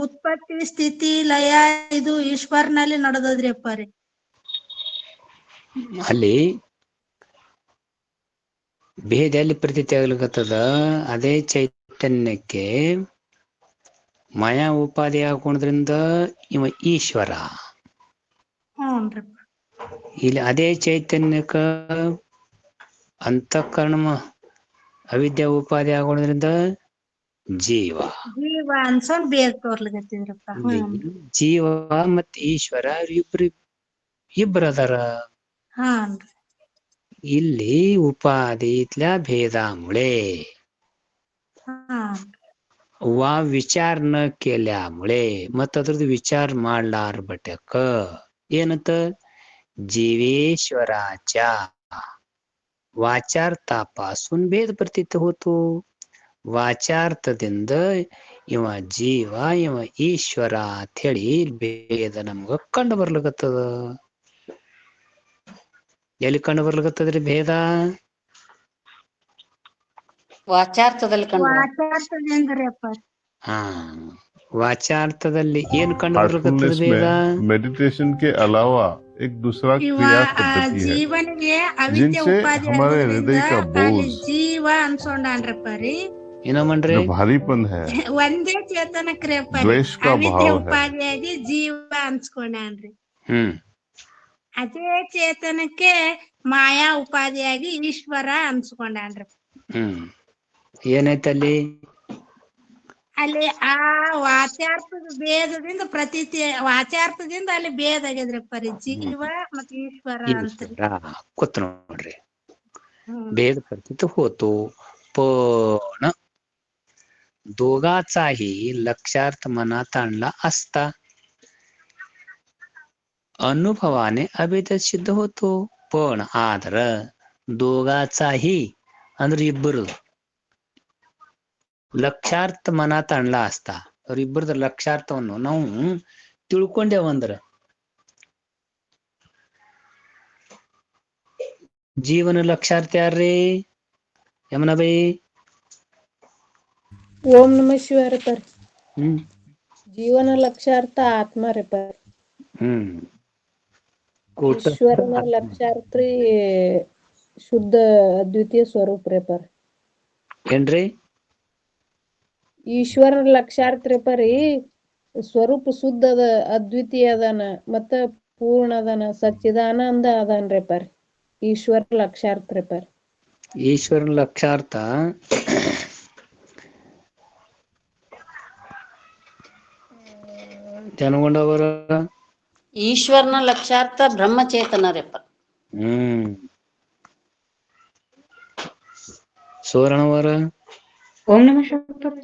ಉತ್ಪತ್ತಿ ಸ್ಥಿತಿ ಲಯ ಇದು ಈಶ್ವರನಲ್ಲಿ ನಡೆದದ್ರಿ ಪರಿ. ಅಲ್ಲಿ ಭೇದ ಎಲ್ಲಿ ಪ್ರತೀತಿ ಆಗ್ಲಿಕತ್ತದ? ಅದೇ ಚೈತನ್ಯಕ್ಕೆ ಮಾಯಾ ಉಪಾಧಿ ಹಾಕೋದ್ರಿಂದ ಇವ ಈಶ್ವರ. ಹ್ಞೂನ್ರಿ. ಇಲ್ಲಿ ಅದೇ ಚೈತನ್ಯಕ್ಕ ಅಂತಃಕರಣ ಅವಿದ್ಯಾ ಉಪಾಧಿ ಆಗೋದ್ರಿಂದ ಜೀವ. ಜೀವ ಅನ್ಸೊಂದ್ ಭೇದ ತೋರ್ಲಿಕತ್ತಿದ್ರಪ್ಪ. ಜೀವ ಮತ್ತೆ ಈಶ್ವರ ಇಬ್ರು ಅದಾರ. ಹಾನ್ರಿ. ಇಲ್ಲಿ ಉಪಾಧಿ ಇತ್ಲ ಭೇದ ಮುळे वा विचार न केल्यामुळे मग अद्रದ್ದು विचार ಮಾಡ್ಲಾರ್ ಬಟ್ಯಾಕ ಏನಂತ जीवेश्वराच्या वाचार्थापासून भेद प्रतीत होतो. ವಾಚಾರ್ಥದಿಂದ ಇವ ಜೀವ ಇವ ಈಶ್ವರ ಅಂತ ಹೇಳಿ ಭೇದ ನಮ್ಗ ಕಂಡು ಬರ್ಲಿಕತ್ತದ. ಎಲ್ಲಿ ಕಂಡು ಬರ್ಲಿಕತ್ತದ್ರಿ ಭೇದ? ವಾಚಾರ್ಥದಲ್ಲಿ ಕಂಡು. ಹಾ, वाचार्थದಲ್ಲಿ ಏನ್ ಕಂಡು ಬರ್ಲಿಕತ್ತದ ಭೇದ? मेडिटेशन के अलावा एक दूसरा क्रिया पद्धति है जिनसे हमारे हृदय का बोझ ಜೀವ ಅನ್ಸೊಂಡ್ರಿ ಪರಿ ಏನಮ್ಮನ್ರಿ भारीपन है, ಒಂದೇ ಚೇತನಕ್ರಿ द्वेष का भाव है, ಉಪಾಧಿಯಾಗಿ ಜೀವ ಅನ್ಸ್ಕೊಂಡ್ರಿ. ಅದೇ ಚೇತನಕ್ಕೆ ಮಾಯಾ ಉಪಾಧಿಯಾಗಿ ಈಶ್ವರ ಅನ್ಸ್ಕೊಂಡ್ರಿ. ಏನೈತಲ್ಲಿ? ಅಲ್ಲಿ ಆ ವಾಚಾರ್ಥದ ಭೇದದಿಂದ ಪ್ರತೀತಿ ವಾಚಾರ್ಥದಿಂದ ಅಲ್ಲಿ ಭೇದ ಆಗ್ಯದ್ರಿ ಪರಿ ಜೀವ ಮತ್ತ ಈಶ್ವರ ಅಂತ ಕೂತ್ ನೋಡ್ರಿ. भेद प्रतीत होतो पण दोघाचाही लक्षार्थ मनात आणला असता अनुभवाने अभेद सिद्ध होतो. पण आದ್ರ दोघाचाही ಅಂದ್ರೆ ಇಬ್ಬರು ಲಕ್ಷಾರ್ಥ ಮನಾತ್ ಅಣ್ಲ ಅಸ್ತ ಅವ್ರಿಬ್ಬರದ ಲಕ್ಷಾರ್ಥವನ್ನು ನಾವು ತಿಳ್ಕೊಂಡೇವಂದ್ರ ಜೀವನ ಲಕ್ಷಾರ್ಥ ಯಾರ್ರಿ ಯಮನ ಬೈ? ಓಂ ನಮಃ ಶಿವಾಯ ಪರ್. ಜೀವನ ಲಕ್ಷಾರ್ಥ ಆತ್ಮ ರೀ ಪರ್. ಈಶ್ವರನ ಲಕ್ಷಾರ್ಥ ರೀ ಶುದ್ಧ ಅದ್ವಿತೀಯ ಸ್ವರೂಪ ರೀ ಪರ್. ಏನ್ರಿ? ಈಶ್ವರನ ಲಕ್ಷಾರ್ಥ ರೀ ಪರಿ ಸ್ವರೂಪ ಶುದ್ಧ ಅದ, ಅದ್ವಿತೀಯ ಅದಾನ, ಮತ್ತ ಪೂರ್ಣ ಅದಾನ, ಸಚ್ಚಿದಾನಂದ ಅದಾನ್ರಿ ಪರ್. ಈಶ್ವರ ಲಕ್ಷಾರ್ಥ ರೀ ಪರ್. ಈಶ್ವರನ ಲಕ್ಷಾರ್ಥ ಜನಗೊಂಡವರ ಈಶ್ವರನ ಲಕ್ಷಾರ್ಥ ಬ್ರಹ್ಮಚೇತನ ರೀ ಪರ್. ಸುವರ್ಣವರ ಓಂ ನಮಃ ಶಿವಾಯ.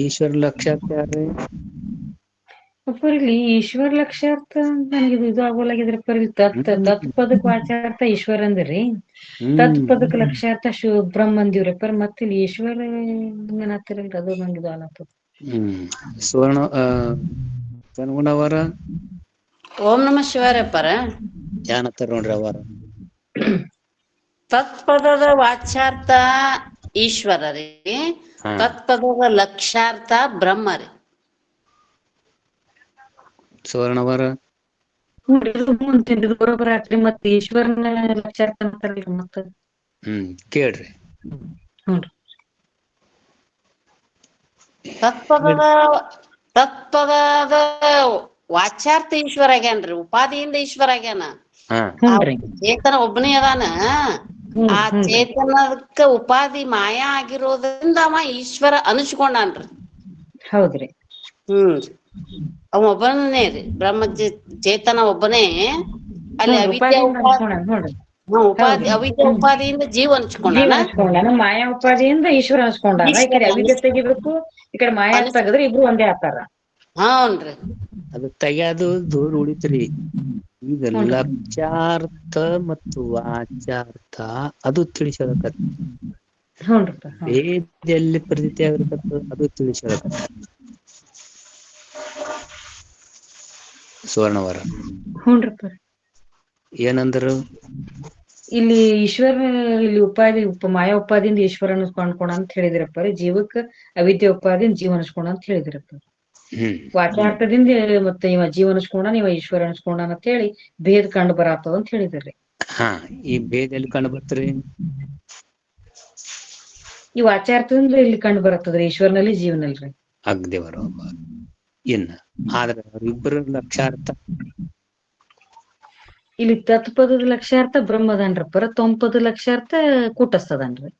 ಈಶ್ವರ ಲಕ್ಷಾರ್ಥ ಯಾರ್ರಿ? ಇಲ್ಲಿ ಈಶ್ವರ ಲಕ್ಷಾರ್ಥ ನನಗೆ ಇದು ಆಗೋಲಾಗಿದ್ರಿ ಪರ್. ತತ್ಪದಕ್ ವಾಚಾರ್ಥ ಈಶ್ವರ ಅಂದ್ರಿ, ತತ್ಪದಕ್ ಲಕ್ಷಾರ್ಥ ಬ್ರಹ್ಮ ಅಂದಿವ್ರಿ ಪರ್. ಮತ್ತೆ ಇಲ್ಲಿ ಈಶ್ವರ ಏನಾಗ್ತಿರಲ್ರಿ ಅದು ನಂಗೆ ಇದು ಆಲತ್ತದ. ಸುವರ್ಣ ಜನಗುಣವರ ಓಂ ನಮಃ ಶಿವಾಯ ಪರ. ಏನಂತಾರ ನೋಡ್ರಿ ಅವರ? ತತ್ಪದದ ವಾಚಾರ್ಥ ಈಶ್ವರ ರೀ, ತತ್ಪದದ ಲಕ್ಷಾರ್ಥ ಬ್ರಹ್ಮ ರೀ. ಸುವರ್ಣವರ ಬರೋಬರ ಆತ್ರಿ. ಮತ್ತ ಈಶ್ವರನ ಲಕ್ಷಾರ್ಥ ಅಂತಾರಲ್ರಿ ಮತ್ತ. ಕೇಳ್ರಿ. ತತ್ಪದದ ವಾಚಾರ್ಥ ಈಶ್ವರ ಆಗ್ಯಾನ್ರಿ, ಉಪಾಧಿಯಿಂದ ಈಶ್ವರ ಆಗ್ಯಾನ. ಚೇತನ ಒಬ್ಬನೇ ಅದಾನ. ಆ ಚೇತನಕ್ಕ ಉಪಾಧಿ ಮಾಯಾ ಆಗಿರೋದ್ರಿಂದ ಅವ ಈಶ್ವರ ಅನಿಸ್ಕೊಂಡಾನ್ರಿ. ಹೌದ್ರಿ. ಅವ ಒಬ್ಬನೇ ರೀ, ಬ್ರಹ್ಮ ಚೇತನ ಒಬ್ಬನೇ. ಅಲ್ಲಿ ಅವಿದ್ಯಾ ಉಪಾಧಿಯಿಂದ ಜೀವ ಅನ್ಸ್ಕೊಂಡ, ಮಾಯಾ ಉಪಾಧಿಯಿಂದ ಈಶ್ವರ ಅನ್ಸ್ಕೊಂಡ. ಈ ಕಡೆ ಅವಿದ್ಯೆ ತೆಗಿಬೇಕು, ಈ ಕಡೆ ಮಾಯಾ ತೆಗದ್ರೆ ಇಬ್ರು ಒಂದೇ ಆತಾರ. ಹ್ಞೂನ್ರಿ. ಅದು ತೆಗ್ಯಾದು ದೂರ ಉಳಿತ್ರಿ. ಈಗ ಲಕ್ಷಾರ್ಥ ಮತ್ತು ವಾಚಾರ್ಥ ಅದು ತಿಳಿಸೋದಕ್ಕ ವೇದದಲ್ಲಿ ಪ್ರತೀತಿ ಆಗಿರತಕ್ಕ ಅದು ತಿಳಿಸೋದಕ್ಕ. ಸುವರ್ಣವರ ಏನಂದ್ರು? ಇಲ್ಲಿ ಈಶ್ವರ ಇಲ್ಲಿ ಮಾಯಾ ಉಪಾದಿಂದ ಈಶ್ವರ ಅನ್ಸ್ಕೊಂಡ ಅಂತ ಹೇಳಿದಿರಪ್ಪ ರೀ. ಜೀವಕ್ಕ ಅವಿದ್ಯೆ ಉಪಾದಿಂದ ಜೀವ ಅನ್ಸ್ಕೊಂಡ ಅಂತ ಹೇಳಿದಿರಪ್ಪ. ವಾಚಾರ್ಥದಿಂದ ಮತ್ತೆ ಇವ ಜೀವ ಅನ್ಸ್ಕೊಂಡ ಇವ ಈಶ್ವರ ಅನ್ಸ್ಕೊಂಡ ಅಂತ ಹೇಳಿ ಭೇದ ಕಂಡು ಬರಾತದ ಅಂತ ಹೇಳಿದ್ರಿ. ಹಾ, ಈ ಭೇದ ಎಲ್ಲಿ ಕಂಡು ಬರ್ತ್ರಿ? ಈ ವಾಚಾರ್ಥದಿಂದ ಇಲ್ಲಿ ಕಂಡು ಬರತ್ತದ್ರಿ, ಈಶ್ವರನಲ್ಲಿ ಜೀವನಲ್ರಿ. ಅಗ್ದಿ ಬರೋಬ್ಬರ. ಇನ್ನ ಆದ್ರೆ ಇಬ್ಬರ ಲಕ್ಷಾರ್ಥ ಇಲ್ಲಿ ತತ್ಪದದ ಲಕ್ಷ್ಯಾರ್ಥ ಬ್ರಹ್ಮದನ್ರಪ್ಪರ, ತೊಂಪದ ಲಕ್ಷ್ಯಾರ್ಥ ಕೂಟಸ್ಥದನ್ರಿ.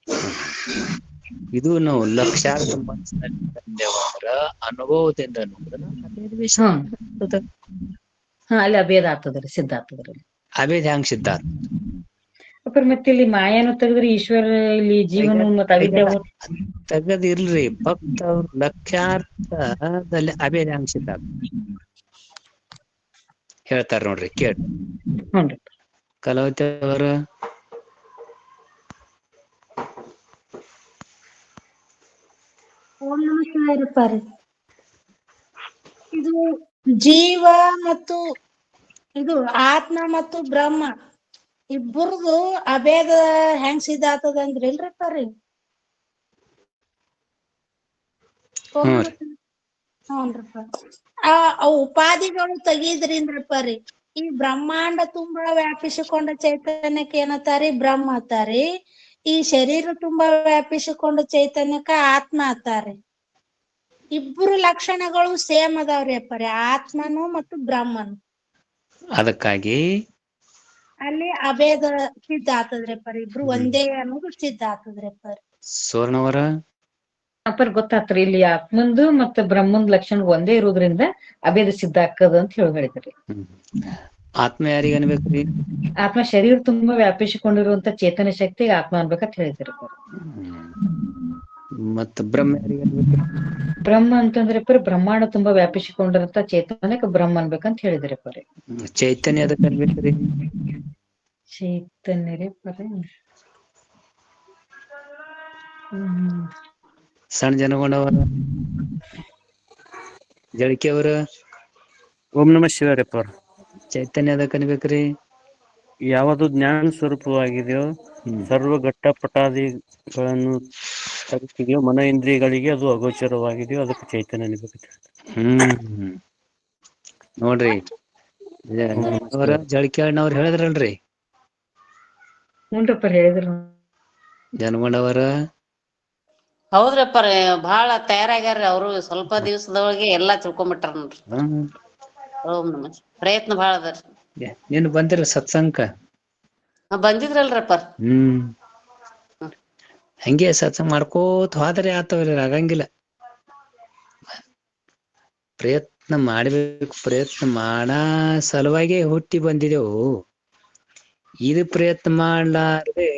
ಇದು ನಾವು ಲಕ್ಷಾರ್ಥ ಮನಸ್ಸಿನಲ್ಲಿ ತಂದೆವರ ಅನುಭವದಿಂದ ನೋಡಿದ್ರೆ ಅಲ್ಲಿ ಅಭೇದ ಆಗ್ತದ್ರಿ, ಸಿದ್ಧ ಆಗ್ತದ್ರಿ. ಅಭೇದ ಹೆಂಗ್ ಸಿದ್ಧ ಅಪ್ಪ ಮತ್ತೆ ಇಲ್ಲಿ ಮಾಯಾನು ತೆಗದ್ರಿ, ಈಶ್ವರ ಇಲ್ಲಿ ಜೀವನ ಮತ್ತ ಅವಿದ್ಯೆ ತೆಗದಿಲ್ರಿ. ಭಕ್ತ ಅವ್ರ ಲಕ್ಷಾರ್ಥದಲ್ಲಿ ಅಭೇದ ಹೆಂಗ್ ಸಿದ್ಧ ಹೇಳ್ತಾರ ನೋಡ್ರಿ, ಕೇಳಿ. ಕಲಾವತಿ ಅವರ ಓಂ ನಮಃ ಶಿವಾಯರಪ್ಪ ರೀ. ಇದು ಜೀವ ಮತ್ತು ಇದು ಆತ್ಮ ಮತ್ತು ಬ್ರಹ್ಮ ಇಬ್ಬರದು ಅಭೇದ ಹೆಂಗ್ ಸಿದ್ಧ ಆಗ್ತದ ಅಂದ್ರಿಲ್ರಪ್ಪ ರೀ? ಹ್ಞೂನ್ರಪ್ಪ. ಆ ಉಪಾಧಿಗಳು ತೆಗಿದ್ರಿಂದ್ರಪ್ಪ ರೀ ಈ ಬ್ರಹ್ಮಾಂಡ ತುಂಬಾ ವ್ಯಾಪಿಸಿಕೊಂಡ ಚೈತನ್ಯಕ್ಕೆ ಏನತ್ತಾರಿ? ಬ್ರಹ್ಮ ಅತ್ತಾರಿ. ಈ ಶರೀರ ತುಂಬಾ ವ್ಯಾಪಿಸಿಕೊಂಡ ಚೈತನ್ಯಕ್ಕ ಆತ್ಮ ಅತ್ತಾರಿ. ಇಬ್ಬರು ಲಕ್ಷಣಗಳು ಸೇಮ್ ಅದಾವ್ರಿ ಅಪ್ಪ ರೀ, ಆತ್ಮನು ಮತ್ತು ಬ್ರಹ್ಮನು. ಅದಕ್ಕಾಗಿ ಅಲ್ಲಿ ಅಭೇದ ಸಿದ್ಧ ಆಗ್ತದ್ರಿಪ್ಪ ರೀ, ಇಬ್ರು ಒಂದೇ ಅನ್ನೋದು ಸಿದ್ಧ ಆಗ್ತದ್ರಿಪ್ಪ ರೀ. ಸುವರ್ಣವರ ಅಪ್ಪರ್ ಗೊತ್ತಾತ್ರಿ, ಇಲ್ಲಿ ಆತ್ಮಂದು ಮತ್ತೆ ಬ್ರಹ್ಮಂದ್ ಲಕ್ಷಣ ಒಂದೇ ಇರೋದ್ರಿಂದ ಅಭೇದ ಸಿದ್ಧ ಆಗ್ತದ ಅಂತ ಹೇಳಿದ್ರಿ. ಆತ್ಮ ಯಾರಿಗ ಅನ್ಬೇಕ್ರಿ? ಆತ್ಮ ಶರೀರ ತುಂಬಾ ವ್ಯಾಪಿಸಿಕೊಂಡಿರುವಂತ ಚೇತನ ಶಕ್ತಿಗೆ ಆತ್ಮ ಅನ್ಬೇಕಂತ ಹೇಳಿದ್ರಿ. ಮತ್ತ ಬ್ರಹ್ಮ ಯಾರಿಗ ಅನ್ಬೇಕ್ರಿ? ಬ್ರಹ್ಮ ಅಂತಂದ್ರೆ ಬ್ರಹ್ಮಾಂಡ ತುಂಬಾ ವ್ಯಾಪಿಸಿಕೊಂಡಿರಂತ ಚೇತನಕ್ಕೆ ಬ್ರಹ್ಮ ಅನ್ಬೇಕಂತ ಹೇಳಿದ್ರಿ ಪರಿ. ಚೈತನ್ಯ ಅದಕ್ಕೆ ಅನ್ಬೇಕ್ರಿ? ಚೈತನ್ಯ ರೀ ಪರಿ. ಸಣ್ಣ ಜನಗೊಂಡವರ ಜಳಕಿ ಅವರ ಓಂ ನಮಃ ಶಿವಾಯಪ್ಪ. ಚೈತನ್ಯ ಅದಕ್ಕೆ ಅನ್ಬೇಕ್ರಿ? ಯಾವುದು ಜ್ಞಾನ ಸ್ವರೂಪವಾಗಿದೆಯೋ, ಸರ್ವ ಘಟ್ಟಪಟಾದಿಗಳನ್ನು ತರಿಸಿದೆಯೋ, ಮನ ಇಂದ್ರಿಯಗಳಿಗೆ ಅದು ಅಗೋಚರವಾಗಿದೆಯೋ ಅದಕ್ಕೆ ಚೈತನ್ಯ ಅನ್ಬೇಕು. ನೋಡ್ರಿ, ಜಳಕಿ ಅಣ್ಣವ್ರು ಹೇಳಿದ್ರಲ್ರಿ. ಹ್ಞೂನ್ರಪ್ಪ ಹೇಳಿದ್ರು. ಜನಗೊಂಡವರ ಹೌದ್ರಪ್ಪ, ಬಹಳ ತಯಾರಾಗ್ಯಾರ ಅವರು. ಸ್ವಲ್ಪ ದಿವಸದೊಳಗೆ ಎಲ್ಲಾ ತಿಳ್ಕೊಂಡ್ಬಿಟ್ಟಾರ ನೋಡ್ರಿ. ಓಂ ನಮಃ. ಪ್ರಯತ್ನ ಬಹಳ ಅದಾರಿ. ನೀನು ಬಂದಿರ ಸತ್ಸಂಗ ಬಂದಿದ್ರಲ್ರಪ್ಪ? ಹಂಗೆ ಸತ್ಸಂಗ ಮಾಡ್ಕೋತ ಹೋದ್ರೆ ಆತವ್ರಿ, ಆಗಂಗಿಲ್ಲ. ಪ್ರಯತ್ನ ಮಾಡ್ಬೇಕು. ಪ್ರಯತ್ನ ಮಾಡ ಸಲುವಾಗಿ ಹುಟ್ಟಿ ಬಂದಿದೆವು. ಇದು ಪ್ರಯತ್ನ ಮಾಡ್ಲಾರ್ದೆ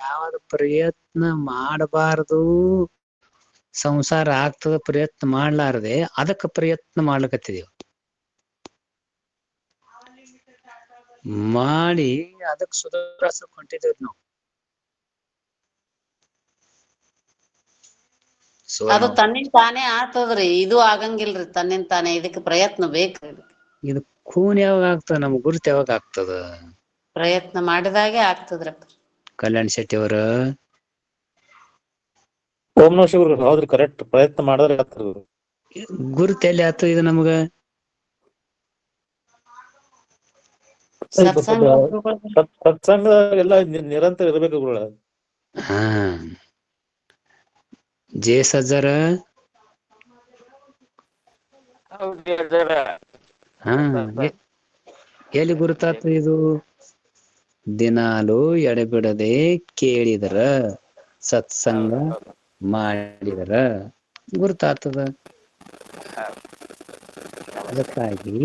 ಯಾವ್ದು ಪ್ರಯತ್ನ ಮಾಡಬಾರದು, ಸಂಸಾರ ಆಗ್ತದ ಪ್ರಯತ್ನ ಮಾಡ್ಲಾರ್ದೆ ಅದಕ್ಕೆ ಪ್ರಯತ್ನ ಮಾಡ್ಲಕತ್ತಿದೆವು. ಮಾಡಿ ಅದಕ್ಕೆ ಸುಧಾರಿಸಕ್ ಹೊಂಟಿದ್ದೇವೆ ನಾವು. ಅದು ತನ್ನಿಂದ ತಾನೇ ಆಗ್ತದ್ರಿ, ಇದು ಆಗಂಗಿಲ್ರಿ ತನ್ನಿಂದ ತಾನೇ. ಇದಕ್ಕೆ ಪ್ರಯತ್ನ ಬೇಕ್ರಿ. ಇದು ಖೂನ್ ಯಾವಾಗ ಆಗ್ತದ? ನಮ್ಗ್ ಗುರುತು ಯಾವಾಗ ಆಗ್ತದ? ಪ್ರಯತ್ನ ಮಾಡಿದಾಗೆ ಆಗ್ತದ್ರಪ್ಪ. ಕಲ್ಯಾಣ್ ಶೆಟ್ಟಿ ಅವರ ಓಂ ನಮಃ ಶಿವಾಯ. ಹೌದ್ರಿ, ಕರೆಕ್ಟ್. ಪ್ರಯತ್ನ ಮಾಡಿದ್ರೆ ಆಗ್ತದ. ಗುರುತು ಎಲ್ಲಿ ಆಗ್ತದ ಇದು ನಮ್ಗ? ಸತ್ಸಂಗ ಎಲ್ಲ ನಿರಂತರ ಇರ್ಬೇಕು ಗುರುಗಳ. ಜೆ ಸಜ್ಜರ ಎಲ್ಲಿ ಗುರುತಾಗ್ತದ ಇದು? ದಿನಾಲು ಎಡೆಬಿಡದೆ ಕೇಳಿದರ, ಸತ್ಸಂಗ ಮಾಡಿದರ ಗುರುತಾಗ್ತದ. ಅದಕ್ಕಾಗಿ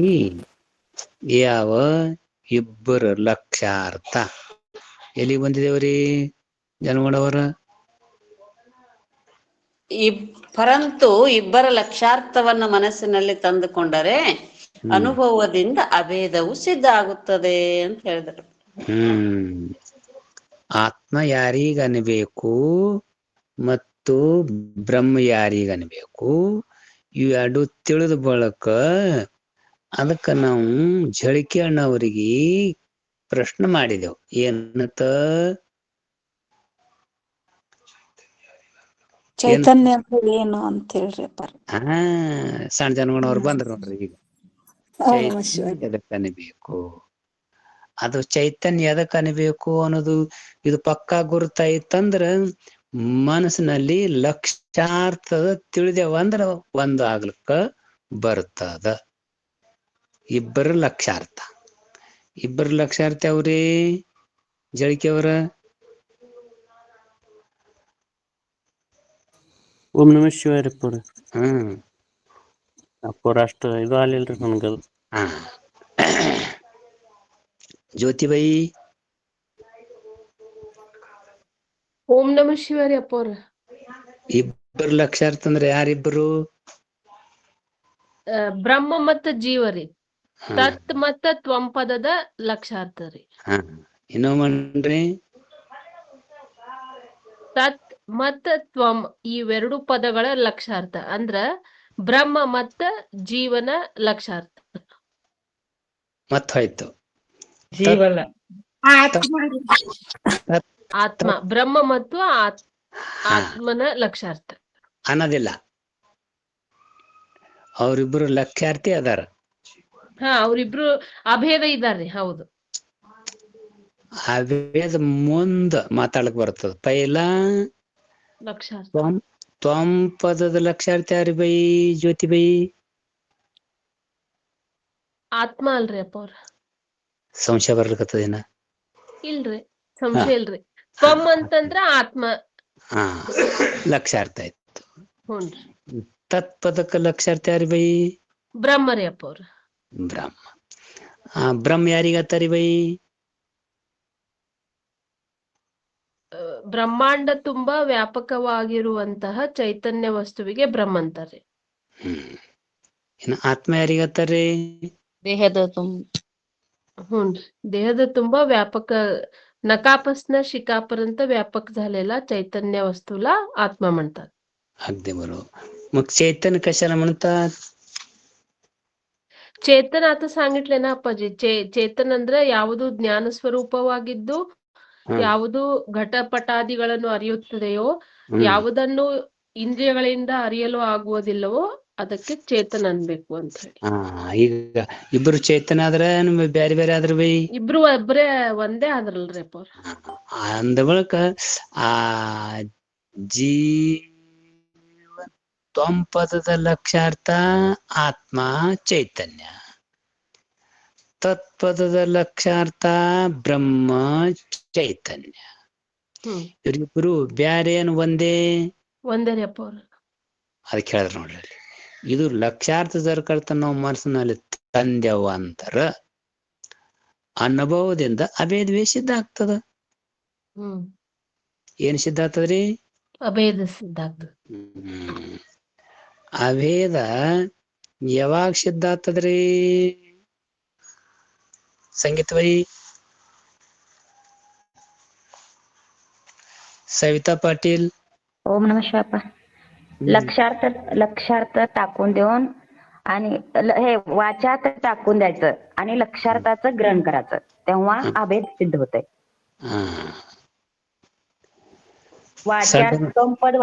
ಯಾವ ಇಬ್ಬರ ಲಕ್ಷಾರ್ಥ ಎಲ್ಲಿ ಬಂದಿದೇವ್ರಿ ಜನಗೊಂಡವರ? ಪರಂತು ಇಬ್ಬರ ಲಕ್ಷಾರ್ಥವನ್ನ ಮನಸ್ಸಿನಲ್ಲಿ ತಂದುಕೊಂಡರೆ ಅನುಭವದಿಂದ ಅಭೇದವು ಸಿದ್ಧ ಆಗುತ್ತದೆ ಅಂತ ಹೇಳಿದ್ರು. ಆತ್ಮ ಯಾರಿಗನ್ಬೇಕು ಮತ್ತು ಬ್ರಹ್ಮ ಯಾರಿಗನ್ಬೇಕು, ಇವೆರಡು ತಿಳಿದ ಬಳಕ ಅದಕ್ಕ ನಾವು ಜಳಕಿ ಅಣ್ಣವರಿಗೆ ಪ್ರಶ್ನೆ ಮಾಡಿದೆವು ಏನಂತ ಚೈತನ್ಯ ಅಂದ್ರೆ ಏನು ಅಂತ ಹೇಳ್ರಿ ಅಪ್ಪಾರ. ಹಾ ಸಣ್ಣ ಜನಗಣವ್ರು ಬಂದ್ರು ನೋಡ್ರಿ ಈಗ. ಓಂ ನಮಃ ಶಿವಾಯ. ಚೈತನ್ಯ ಎದಕ್ ಅನಿಬೇಕು, ಅದು ಚೈತನ್ಯ ಎದಕ್ ಅನಿಬೇಕು ಅನ್ನೋದು ಇದು ಪಕ್ಕಾ ಗುರುತಾಯ್ತಂದ್ರ ಮನಸ್ಸಿನಲ್ಲಿ ಲಕ್ಷಾರ್ಥದ ತಿಳಿದೇವ ಅಂದ್ರ ಒಂದು ಆಗ್ಲಿಕ್ಕ ಬರ್ತದ. ಇಬ್ಬರು ಲಕ್ಷಾರ್ಥ ಅವ್ರಿ ಜಳಿಕೆಯವರ. ಓಂ ನಮಃ ಶಿವಾಯ ಅಪ್ಪರ. ಹ್ಮ್ ಅಪ್ಪರ ಅಷ್ಟ ಇದು ಆಗ್ಲಿಲ್ರಿ ನನ್ಗದು. ಹಾ ಜ್ಯೋತಿಬಾಯಿ. ಓಂ ನಮಃ ಶಿವಾಯ ಅಪ್ಪವ್ರ. ಇಬ್ಬರು ಲಕ್ಷಾರ್ಥ ಅಂದ್ರೆ ಯಾರಿಬ್ಬರು? ಬ್ರಹ್ಮ ಮತ್ತ ಜೀವರಿ. ತತ್ ಮತ್ತ ತ್ವಂ ಪದದ ಲಕ್ಷಾರ್ಥ ರೀ. ಇನ್ನೊಮ್ಮನ್ರಿ. ತತ್ ಮತ್ತ ತ್ವಂ ಇವೆರಡು ಪದಗಳ ಲಕ್ಷಾರ್ಥ ಅಂದ್ರ ಬ್ರಹ್ಮ ಮತ್ತ ಜೀವನ ಲಕ್ಷಾರ್ಥ. ಮತ್ತ ಹೋಯ್ತು ಜೀವಲ್ಲ ಆತ್ಮ, ಬ್ರಹ್ಮ ಮತ್ತು ಆತ್ಮನ ಲಕ್ಷಾರ್ಥ ಅನ್ನೋದಿಲ್ಲ. ಅವರಿಬ್ರು ಲಕ್ಷ್ಯಾರ್ಥಿ ಅದಾರ. ಅವ್ರಿಬ್ರು ಅಭೇದ ಇದಾರ್ರಿ. ಹೌದು, ಅಭೇದ ಮುಂದ ಮಾತಾಡಕ್ ಬರ್ತದ. ಪೈಲ ಲಕ್ಷಾರ್ಥ ತ್ವಂ ಪದದ ಲಕ್ಷಾರ್ಥಿ ಯಾರಿ ಬೈ ಜ್ಯೋತಿಬೈ? ಆತ್ಮ ಅಲ್ರಿ ಅಪ್ಪ ಅವ್ರ. ಸಂಶಯ ಬರ್ಲಿಕ್ಕತ್ತದೇನ? ಇಲ್ರಿ, ಸಂಶಯ ಇಲ್ರಿ. ತ್ವಂ ಅಂತಂದ್ರ ಆತ್ಮ. ಲಕ್ಷಾರ್ಥ ಆಯ್ತು. ಹುನ್ರಿ. ತತ್ಪದಕ್ಕ ಲಕ್ಷಾರ್ಥ ಯಾರಿ ಬೈ? ಬ್ರಹ್ಮ ರೀ ಅಪ್ಪ ಅವ್ರ. ಬ್ರಹ್ಮ. ಬ್ರಹ್ಮ ಯಾರಿಗತ್ತಾರಿ ಬೈ? ಬ್ರಹ್ಮಾಂಡ ತುಂಬಾ ವ್ಯಾಪಕವಾಗಿರುವಂತಹ ಚೈತನ್ಯ ವಸ್ತುವಿಗೆ ಬ್ರಹ್ಮ ಅಂತಾರೆ. ಇನ್ನು ಆತ್ಮ ಯಾರಿಗತ್ತಾರಿ? ದೇಹದ ಹುನ್ರಿ. ದೇಹದ ತುಂಬा व्यापक नकापासनं शिकापर्यंत व्यापक झालेला चैतन्य वस्तूला आत्मा म्हणतात. अगदी बरोबर. मग चैतन्य कशाला म्हणतात? ಚೇತನ ಅಂತ सांगितले ना ಅಪ್ಪಾಜಿ. ಚೇತನ ಅಂದ್ರೆ ಯಾವುದು ಜ್ಞಾನ ಸ್ವರೂಪವಾಗಿದ್ದು ಯಾವುದು ಘಟಪಟಾದಿಗಳನ್ನು ಅರಿಯುತ್ತದೆಯೋ, ಯಾವುದನ್ನು ಇಂದ್ರಿಯಗಳಿಂದ ಅರಿಯಲು ಆಗುವುದಿಲ್ಲವೋ ಅದಕ್ಕೆ ಚೇತನ ಅನ್ಬೇಕು ಅಂತ ಹೇಳಿ. ಈಗ ಇಬ್ರು ಚೇತನ ಆದ್ರೆ ಬೇರೆ ಬೇರೆ ಆದ್ರ ಬೈ? ಇಬ್ರು ಒಬ್ರೇ ಒಂದೇ ಆದ್ರಲ್ರಿ ಅಪ್ಪ. ಅಂದ ಬಳಿಕ ಆ ತ್ವಂ ಪದದ ಲಕ್ಷಾರ್ಥ ಆತ್ಮ ಚೈತನ್ಯ, ತತ್ಪದದ ಲಕ್ಷಾರ್ಥ ಬ್ರಹ್ಮ ಚೈತನ್ಯ. ಇವರಿಬ್ರು ಬ್ಯಾರೆ ಏನು ಒಂದೇ? ಒಂದೇ ರೀ ಅಪ್ಪ ಅವ್ರ. ಅದಕ್ಕೆ ಹೇಳಿದ್ರು ನೋಡ್ರಿ, ಇದು ಲಕ್ಷಾರ್ಥ ಜರ್ಕರ್ತ ನಾವು ಮನಸ್ಸಿನಲ್ಲಿ ತಂದೆವ ಅಂತಾರ ಅನುಭವದಿಂದ ಅಭೇದವೇ ಸಿದ್ಧ ಆಗ್ತದ. ಏನ್ ಸಿದ್ಧ ಆಗ್ತದ್ರಿ? ಅಭೇದ ಸಿದ್ಧ ಆಗ್ತದ. ಅಭೇದ ಯಾವಾಗ ಸಿದ್ಧ ಆಗ್ತದ್ರಿ ಸಂಗೀತವೈ? सविता पाटील. ओम नमः शिवाय. लक्षार्थ टाकून देऊन आणि हे वाचार्थ टाकून द्यायचं आणि लक्षार्थाचं ग्रहण करायचं, तेव्हा अभेद सिद्ध होतंय. वाचार्थ तोमपद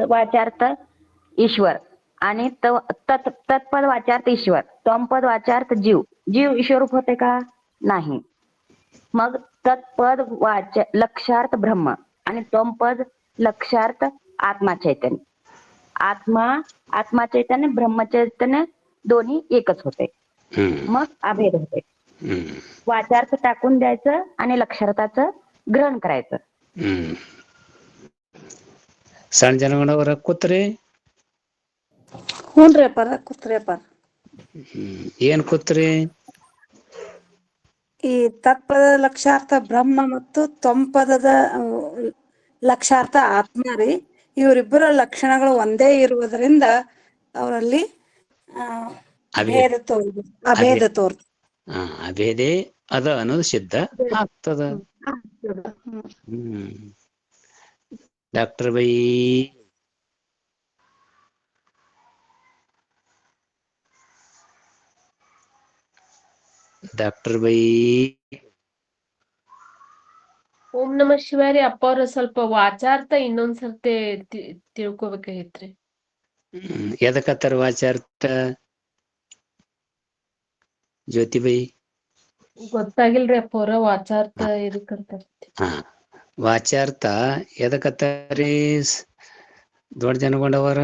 वाचार्थ ईश्वर आणि तत्पद वाचार्थ ईश्वर, तोमपद वाचार्थ जीव. जीव ईश्वर रूप होते का? नाही. मग तत्पद लक्षार्थ ब्रह्म आणि तोमपद लक्षार्थ आत्मा चैतन्य. आत्मा चैतन्य ब्रह्म चैतन्य दोन्ही एकच होते. मग अभेद होते. वाचार्थ टाकून द्यायचं आणि लक्षार्थाचं ग्रहण करायचं. ಸಣ್ಣ ಜನಗಣವರ ಕೂತ್ರಿ? ಹ್ಞೂನ್ರಿ ಅಪ್ಪಾರ, ಕೂತ್ರಿ ಅಪ್ಪಾರ. ಏನ್ ಕೂತ್ರಿ? ಈ ತತ್ಪದದ ಲಕ್ಷಾರ್ಥ ಬ್ರಹ್ಮ ಮತ್ತು ತ್ವಂಪದದ ಲಕ್ಷಾರ್ಥ ಆತ್ಮ ರೀ. ಇವರಿಬ್ಬರ ಲಕ್ಷಣಗಳು ಒಂದೇ ಇರುವುದರಿಂದ ಅವರಲ್ಲಿ ಅಭೇದ ತೋರ್ ಅಭೇದೇ ಅದ ಅನ್ನೋದು ಸಿದ್ಧ ಆಗ್ತದ. Doctor bye doctor bye. ಓಂ ನಮಃ ಶಿವಾರಿ. ಅಪ್ಪ ಅವ್ರ ಸ್ವಲ್ಪ ವಾಚಾರ್ಥ ಇನ್ನೊಂದ್ಸರ್ತಿ ತಿಳ್ಕೊಬೇಕಾಗಿತ್ರಿ. ಎದಕ್ಕತ್ತಾರ ವಾಚಾರ್ಥ ಜ್ಯೋತಿ ಬೈ? ಗೊತ್ತಾಗಿಲ್ರಿ ಅಪ್ಪ ಅವ್ರ ವಾಚಾರ್ಥ ಇದಕ್ಕಂತ. ಹಾ, ವಾಚಾರ್ಥ ಎದಕ್ಕತ್ತಾರಿ ದೊಡ್ಡ ಜನಗೊಂಡವರ?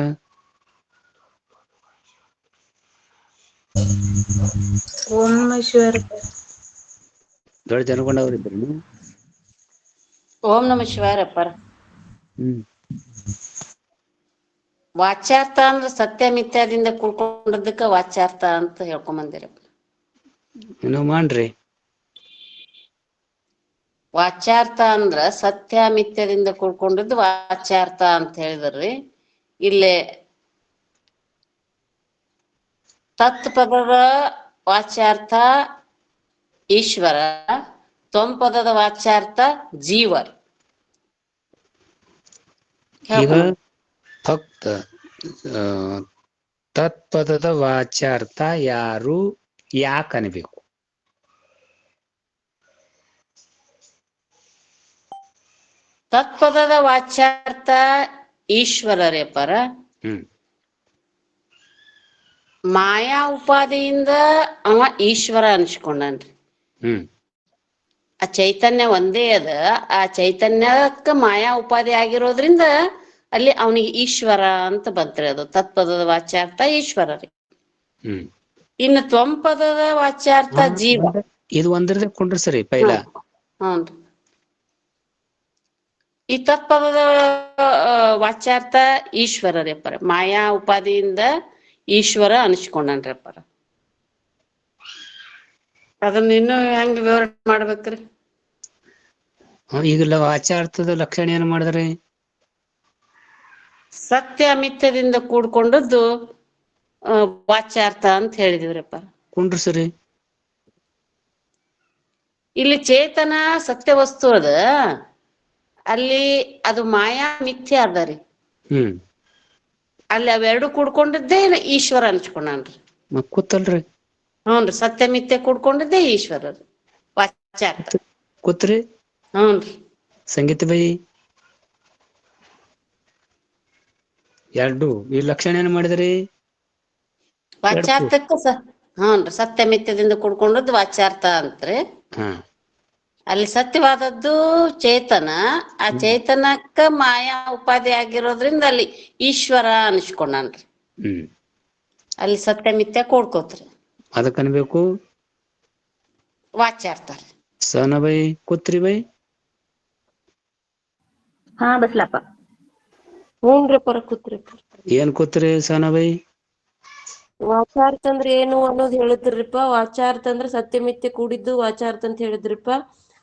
ಓಂ ನಮಃ ಶಿವಾರಿ. ದೊಡ್ಡ ಜನಗೊಂಡವ್ರ ಇದ್ರಿ? ಓಂ ನಮಃ ಶಿವಾಯರಪ್ಪರ. ವಾಚ್ಯಾರ್ಥ ಅಂದ್ರ ಸತ್ಯ ಮಿಥ್ಯಾದಿಂದ ಕೂಡ್ಕೊಂಡದಕ್ಕ ವಾಚ್ಯಾರ್ಥ ಅಂತ ಹೇಳ್ಕೊಂಡ್ ಬಂದಿರಪ್ಪ. ಏನೋ ಮಾಡ್ರಿ. ವಾಚ್ಯಾರ್ಥ ಅಂದ್ರ ಸತ್ಯ ಮಿಥ್ಯದಿಂದ ಕೂಡ್ಕೊಂಡದ್ದು ವಾಚ್ಯಾರ್ಥ ಅಂತ ಹೇಳಿದ್ರಿ. ಇಲ್ಲೇ ತತ್ಪದದ ವಾಚ್ಯಾರ್ಥ ಈಶ್ವರ, ತ್ವಂಪದದ ವಾಚ್ಯಾರ್ಥ ಜೀವ. ಈಗ ಭಕ್ತ ತತ್ಪದದ ವಾಚ್ಯಾರ್ಥ ಯಾರು ಯಾಕೆ ಅನ್ಬೇಕು? ತತ್ಪದದ ವಾಚ್ಯಾರ್ಥ ಈಶ್ವರರೇ ಪರ. ಮಾಯಾ ಉಪಾಧಿಯಿಂದ ಅವ ಈಶ್ವರ ಅನ್ಸ್ಕೊಂಡನ್ರಿ. ಆ ಚೈತನ್ಯ ಒಂದೇ ಅದ. ಆ ಚೈತನ್ಯಕ್ಕ ಮಾಯಾ ಉಪಾಧಿ ಆಗಿರೋದ್ರಿಂದ ಅಲ್ಲಿ ಅವನಿಗೆ ಈಶ್ವರ ಅಂತ ಬಂತ್ರಿ. ಅದು ತತ್ಪದದ ವಾಚ್ಯಾರ್ಥ ಈಶ್ವರ ರೀ. ಇನ್ನು ತ್ವಂಪದದ ವಾಚ್ಯಾರ್ಥ ಜೀವ. ಇದು ಒಂದ್ರದೇ ಕೊಂಡ್ರಿ ಸರಿ ಪೈಲ. ಹ್ಞೂನ್ರಿ. ಈ ತತ್ಪದದ ವಾಚ್ಯಾರ್ಥ ಈಶ್ವರರೇ ಪರ. ಮಾಯಾ ಉಪಾಧಿಯಿಂದ ಈಶ್ವರ ಅನಿಸ್ಕೊಂಡನ್ರಿ ಪರ. ಅದನ್ನ ಇನ್ನು ಹೆಂಗ್ ವಿವರಣೆ ಮಾಡ್ಬೇಕ್ರಿ? ಈಗಲ್ಲ ವಾಚ್ಯಾರ್ಥದ ಲಕ್ಷಣ ಏನ್ ಮಾಡಿದ್ರಿ? ಸತ್ಯ ಮಿಥ್ಯದಿಂದ ಕೂಡ್ಕೊಂಡದ್ದು ವಾಚ್ಯಾರ್ಥ ಅಂತ ಹೇಳಿದಿವ್ರಪ್ಪ. ಕೊಂಡ್ರಿ ಸರಿ. ಇಲ್ಲಿ ಚೇತನ ಸತ್ಯ ವಸ್ತು ಅದ, ಅಲ್ಲಿ ಅದು ಮಾಯಾ ಮಿಥ್ಯ ಅದ ರೀ. ಅಲ್ಲಿ ಅವೆರಡು ಕೂಡ್ಕೊಂಡಿದ್ದೇ ಈಶ್ವರ ಅನ್ಸ್ಕೊಂಡ್ರಿ. ಕೂತಲ್ರಿ? ಹ್ಞೂನ್ರಿ. ಸತ್ಯ ಮಿಥ್ಯ ಕೂಡ್ಕೊಂಡಿದ್ದೇ ಈಶ್ವರ ವಾಚ್ಯಾರ್ಥ. ಕೂತ್ರಿ? ಹ್ಞೂನ್ರಿ. ಸಂಗೀತ ಬೈ ಎರಡು ಈ ಲಕ್ಷಣ ಏನ್ ಮಾಡಿದ್ರಿ? ವಾಚ್ಯಾರ್ಥಕ್ಕ ಹ್ಞೂನ್ರಿ. ಸತ್ಯ ಮಿಥ್ಯದಿಂದ ಕೂಡ್ಕೊಂಡದ್ದು ವಾಚ್ಯಾರ್ಥ ಅಂತ್ರಿ. ಅಲ್ಲಿ ಸತ್ಯವಾದದ್ದು ಚೇತನ. ಆ ಚೇತನಕ್ಕ ಮಾಯಾ ಉಪಾಧಿ ಆಗಿರೋದ್ರಿಂದ ಅಲ್ಲಿ ಈಶ್ವರ ಅನಿಸ್ಕೊಂಡನ್ರಿ. ಅಲ್ಲಿ ಸತ್ಯ ಮಿಥ್ಯ ಕೂಡ್ಕೋತ್ರಿ. ಅದಕ್ಕ ಅನ್ಬೇಕು ವಾಚ್ಯಾರ್ಥ. ಸನ ಬೈ ಕೂತ್ರಿ ಬೈ? ಹಾ ಬಸ್ಲಪ್ಪ. ಹ್ಞೂನ್ರಿ ಪರ ಕೂತ್ರಿ. ಏನ್ ಕೂತ್ರಿ ಸನ ಬೈ? ವಾಚಾರ್ಥ ಅಂದ್ರ ಏನು ಅನ್ನೋದು ಹೇಳಿದ್ರಿಪ್ಪ. ವಾಚಾರ್ಥ ಅಂದ್ರ ಸತ್ಯ ಮಿಥ್ಯ ಕೂಡಿದ್ದು ವಾಚಾರ್ಥ ಅಂತ ಹೇಳಿದ್ರಿಪ್ಪ.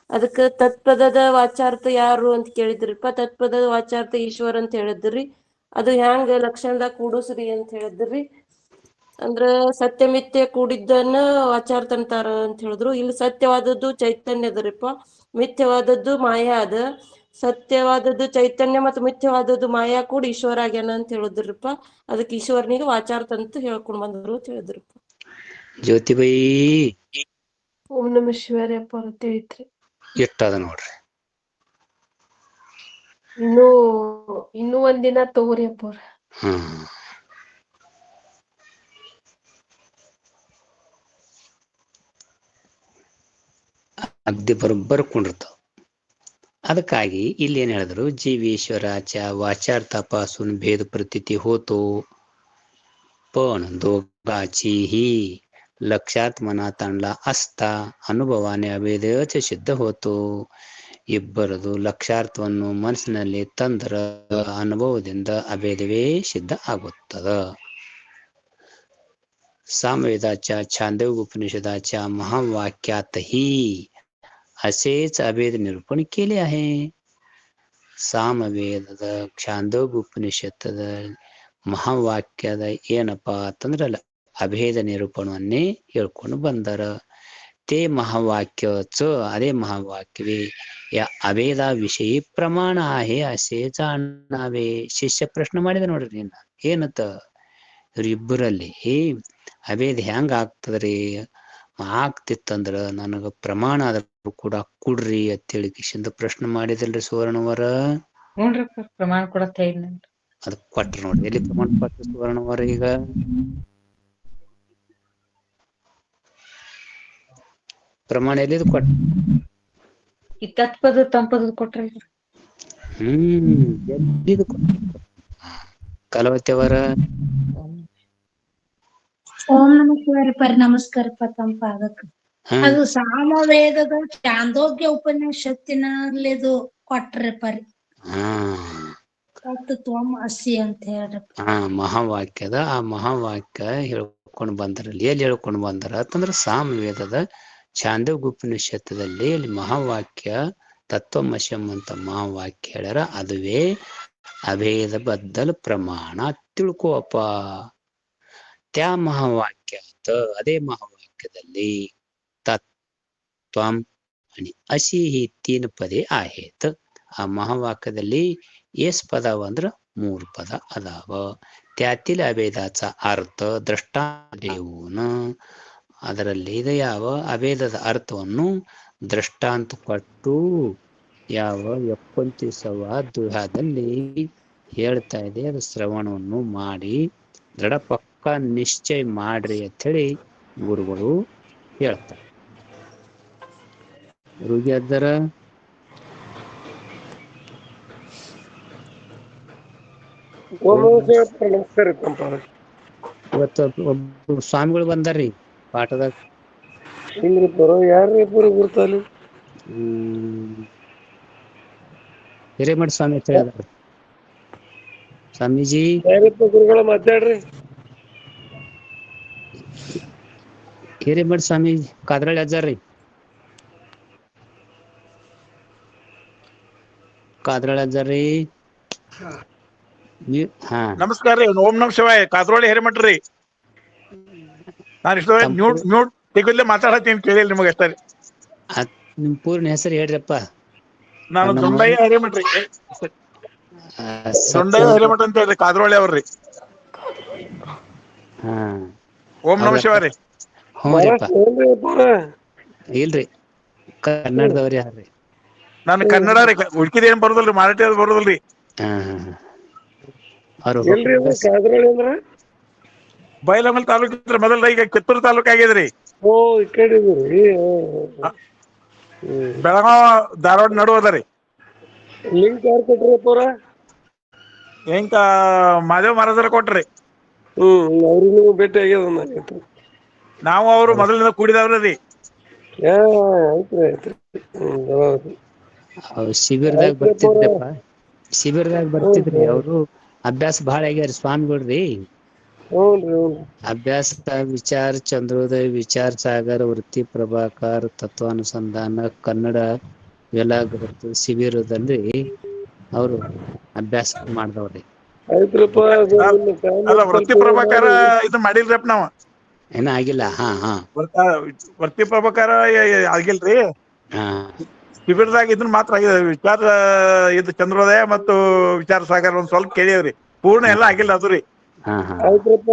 ಅದಕ್ಕ ತತ್ಪದದ ವಾಚಾರ್ಥ ಯಾರು ಅಂತ ಕೇಳಿದ್ರಿಪ್ಪ. ತತ್ಪದದ ವಾಚಾರ್ಥ ಈಶ್ವರ ಅಂತ ಹೇಳಿದ್ರಿ. ಅದು ಹ್ಯಾಂಗ ಲಕ್ಷಣದಾಗ ಕೂಡಿಸ್ರಿ ಅಂತ ಹೇಳಿದ್ರಿ. ಅಂದ್ರ ಸತ್ಯ ಮಿಥ್ಯ ಕೂಡಿದ್ದನ್ನ ವಾಚಾರ್ಥ ಅಂತಾರ ಅಂತ ಹೇಳಿದ್ರು. ಇಲ್ಲಿ ಸತ್ಯವಾದದ್ದು ಚೈತನ್ಯ ಅದರಿಪ್ಪ, ಮಿಥ್ಯವಾದದ್ದು ಮಾಯಾ ಅದ. ಸತ್ಯವಾದದ್ದು ಚೈತನ್ಯ ಮತ್ತು ಮಿಥ್ಯವಾದದ್ದು ಮಾಯಾ ಕೂಡ ಈಶ್ವರ ಆಗ್ಯಾನ ಅಂತ ಹೇಳಿದ್ರಿಪ್ಪ. ಅದಕ್ಕೆ ಈಶ್ವರನಿಗೆ ವಾಚಾರ್ಥ ಅಂತ ಹೇಳ್ಕೊಂಡ್ ಬಂದ್ರು ಅಂತ ಹೇಳಿದ್ರಿಪ್ಪ. ಜ್ಯೋತಿ ಬೈ ಓಂ ನಮಃ ಶಿವಾರಿ ಅಪ್ಪ ಅಂತ ಹೇಳಿದ್ರಿ. ಎಷ್ಟದ ನೋಡ್ರಿ. ಇನ್ನೂ ಒಂದಿನ ತಗೋರಿ ಅಪ್ಪ ಅವ್ರ. ಅಗ್ದಿ ಬರೋಬ್ಬರ ಕೊಂಡಿರ್ತಾವ. ಅದಕ್ಕಾಗಿ ಇಲ್ಲಿ ಏನ್ ಹೇಳಿದ್ರು? जीवेश्वराच वाचार्थापासून भेद प्रतीती होतो, पण दोघांचीही लक्षात मनात आणला असता ಅನುಭವಾನೆ ಅಭೇದच ಸಿದ್ಧ ಹೋತು. ಇಬ್ಬರದು ಲಕ್ಷಾರ್ಥವನ್ನು ಮನಸ್ಸಿನಲ್ಲಿ ತಂದ್ರ ಅನುಭವದಿಂದ ಅಭೇದವೇ ಸಿದ್ಧ ಆಗುತ್ತದ. सामवेदाच्या छांदोग्य उपनिषदाच्या महावाक्यातही असेच अभेद निरूपण केले आहे. ಸಾಮವೇದದ ಛಾಂದೋಗ್ಯ ಉಪನಿಷತ್ತದ ಮಹಾವಾಕ್ಯದ ಏನಪ್ಪಾ ಅಂತಂದ್ರಲ್ಲ ಅಭೇದ ನಿರೂಪಣವನ್ನೇ ಹೇಳ್ಕೊಂಡು ಬಂದರ. ते महावाक्यच अरे महावाक्यवे या अभेदाविषयी प्रमाण आहे असे जाणावे. ಶಿಷ್ಯ ಪ್ರಶ್ನೆ ಮಾಡಿದ ನೋಡ್ರಿ ನಿನ್ನ ಏನತ್ತ ಇವ್ರಿಬ್ಬರಲ್ಲಿ ಅಭೇದ ಹೆಂಗ ಆಗ್ತದ್ರಿ ಆಗ್ತಿತ್ತಂದ್ರ ನನಗ ಪ್ರಮಾಣ ಆದ್ರೂ ಕೂಡ ಕೊಡ್ರಿ ಅಂತೇಳಿ ಕಿಶಿಂದ ಪ್ರಶ್ನೆ ಮಾಡಿದಲ್ರಿ ಸುವರ್ಣವರ. ಹ್ಞೂನ್ರಿ ಪ್ರಮಾಣ ಕೊಡತ್ತೆ ಅದ್ ಕೊಟ್ರ ನೋಡ್ರಿ. ಎಲ್ಲಿ ಪ್ರಮಾಣ ಪತ್ರ ಸುವರ್ಣವರ? ಈಗ ಪ್ರಮಾಣ ಎಲ್ಲಿದು ಕೊಟ್ಟ? ಈ ತತ್ಪದ ತಂಪದ ಕೊಟ್ರಿ. ಎಲ್ಲಿದು ಕೊಟ್ಟ? ಕಲವತ್ಯವರ ಓಂ ನಮಃ ಶಿವಾಯ ಪರಿ ನಮಸ್ಕಾರಪ್ಪ ತಮ್ಮ ಪಾದಕ್ಕ. ಅದು ಸಾಮವೇದದ ಚಾಂದೋಗ್ಯ ಉಪನಿಷತ್ತಿನಲ್ಲಿದು ಕೊಟ್ರಿ ಪರಿ. ತ್ವಂ ಅಸಿ ಅಂತ ಹೇಳ್ರಿ. ಮಹಾವಾಕ್ಯದ ಆ ಮಹಾವಾಕ್ಯ ಹೇಳ್ಕೊಂಡ್ ಬಂದ್ರಲ್ಲಿ ಎಲ್ಲಿ ಹೇಳ್ಕೊಂಡ್ ಬಂದಾರ ಅಂತಂದ್ರ ಸಾಮವೇದದ ಚಾಂದೋಗ್ಯ ಉಪನಿಷತ್ತದಲ್ಲಿ ಅಲ್ಲಿ ಮಹಾವಾಕ್ಯ ತತ್ವಮಶಂ ಅಂತ ಮಹಾವಾಕ್ಯ ಹೇಳ್ಯಾರ. ಅದುವೇ ಅಭೇದ ಬದ್ದಲ್ ಪ್ರಮಾಣ ತಿಳ್ಕೋಪ್ಪ. ತ್ಯಾ ಮಹಾವಾಕ್ಯ ಅದೇ ಮಹಾವಾಕ್ಯದಲ್ಲಿ ತತ್ವಂ आणि अशी ही 3 ಪದೇ आहेत. ಆ ಮಹಾವಾಕ್ಯದಲ್ಲಿ ಎಸ್ ಪದ ಅಂದ್ರ 3 ಪದ ಅದಾವ. त्यातील ಅಭೇದಾचा अर्थ ದೃಷ್ಟಾಂತ ದೇವನ ಅದರಲ್ಲಿ ಇದು ಯಾವ ಅಭೇದದ ಅರ್ಥವನ್ನು ದೃಷ್ಟಾಂತ ಕೊಟ್ಟು ಯಾವ 29వ ಅಧ್ಯಾಯದಲ್ಲಿ ಹೇಳ್ತಾ ಇದೆ. ಅದು ಶ್ರವಣವನ್ನು ಮಾಡಿ ದೃಢ ಪಕ್ಕ ನಿಶ್ಚಯ ಮಾಡ್ರಿ ಅಂತ ಹೇಳಿ ಗುರುಗಳು ಹೇಳ್ತಾರೆ. ರುಗಿ ಅದ್ದರ ಇವತ್ತು ಒಬ್ಬ ಸ್ವಾಮಿಗಳು ಬಂದಾರ್ರಿ ಪಾಠದಾಗ. ಹಿರೇಮಠ ಸ್ವಾಮಿ ಅಂತ ಹೇಳಿದಾರೆ. ಸ್ವಾಮೀಜಿ ಮಾತಾಡ್ರಿ. ಹಿರೇಮಠ ಸ್ವಾಮಿ ಕಾದ್ರಳ್ಳಿ ಅಜ್ಜಾರ್ರಿ. ಕಾದ್ರಳ್ಳಿ ಅಜ್ಜಾರ್ರಿ. ನಮಸ್ಕಾರ ರೀ. ಓಂ ನಮ್ ಶಿವಾಯ. ಕಾದ್ರೋಳಿ ಹಿರೇಮಠ್ರಿ. ನಾನು ಇಷ್ಟ ಮ್ಯೂಟ್ ತೆಗಿದ್ಲೆ ಮಾತಾಡತ್ತೀನಿ, ಕೇಳಿಲ್ಲ ನಿಮಗೆ ಅಷ್ಟೇ. ನಿಮ್ ಪೂರ್ಣ ಹೆಸರು ಹೇಳ್ರಪ್ಪ. ನಾನು ದೊಂಡಯ್ಯ ಹಿರೇಮಠ್ರಿ. ದೊಂಡಯ್ಯ ಹಿರೇಮಠ ಅಂತ ಹೇಳ್ರಿ, ಕಾದ್ರೋಳಿ ಅವ್ರಿ. ಓಂ ನಮ ಶಿವ ರೀ. ಇಲ್ರಿ ಕನ್ನಡದವ್ರಿ ಯಾರ್ರಿ? ನಾನು ಕನ್ನಡ ರೀ. ಉಳ್ಕಿದ ಏನ್ ಬರೋದಲ್ರಿ, ಮರಾಠಿ ಅದು ಬರೋದಲ್ರಿ. ಬೈಲಹೊಂಗಲ ತಾಲೂಕ್ ಇದ್ರ ಮೊದಲ, ಈಗ ಕಿತ್ತೂರು ತಾಲೂಕ್ ಆಗಿದ್ರಿ. ಬೆಳಗಾವ ಧಾರವಾಡ ನಡು ಅದರಿ. ಲಿಂಕ್ ಯಾರು ಕೊಟ್ರಿ ಪೂರ? ಹೆಂಗ ಮಾದೇವ್ ಮಹಾರಾಜರ ಕೊಟ್ರಿ. ಅವ್ರಿಗೂ ಭೇಟಿ ಆಗ್ಯದ. ನಾವು ಅವರು ಮೊದಲಿಂದ ಕೂಡಿದವ್ರಿ. ಶಿಬಿರದಾಗ ಬರ್ತಿದ್ರಪ್ಪ. ಶಿಬಿರದಾಗ ಬರ್ತಿದ್ರಿ. ಅವರು ಅಭ್ಯಾಸ ಬಹಳ ಆಗ್ಯಾರ ಸ್ವಾಮಿಗಳ್ರಿ. ಅಭ್ಯಾಸ ವಿಚಾರ ಚಂದ್ರೋದಯ, ವಿಚಾರ ಸಾಗರ, ವೃತ್ತಿ ಪ್ರಭಾಕರ್, ತತ್ವಾನುಸಂಧಾನ, ಕನ್ನಡ ಇವೆಲ್ಲ ಶಿಬಿರದಲ್ಲಿ ಅವರು ಅಭ್ಯಾಸ ಮಾಡ್ದವ್ರಿ. ಅಲ್ಲ, ವೃತ್ತಿ ಪ್ರಭಾಕರ ಇದು ಮಾಡಿಲ್ರಪ್ಪ ನಾವ. ಏನ ಆಗಿಲ್ಲ. ವೃತ್ತಿ ಪ್ರಭಾಕರ ಆಗಿಲ್ರಿ. ಶಿಬಿರದಾಗ ಇದನ್ನ ಮಾತ್ರ ಆಗಿದೆ. ವಿಚಾರ ಇದು ಚಂದ್ರೋದಯ ಮತ್ತು ವಿಚಾರ ಸಾಗರ ಒಂದ್ ಸ್ವಲ್ಪ ಕೇಳಿವ್ರಿ. ಪೂರ್ಣ ಎಲ್ಲ ಆಗಿಲ್ಲ ಅದು ರೀ. ಆಯ್ತ್ರಪ್ಪ.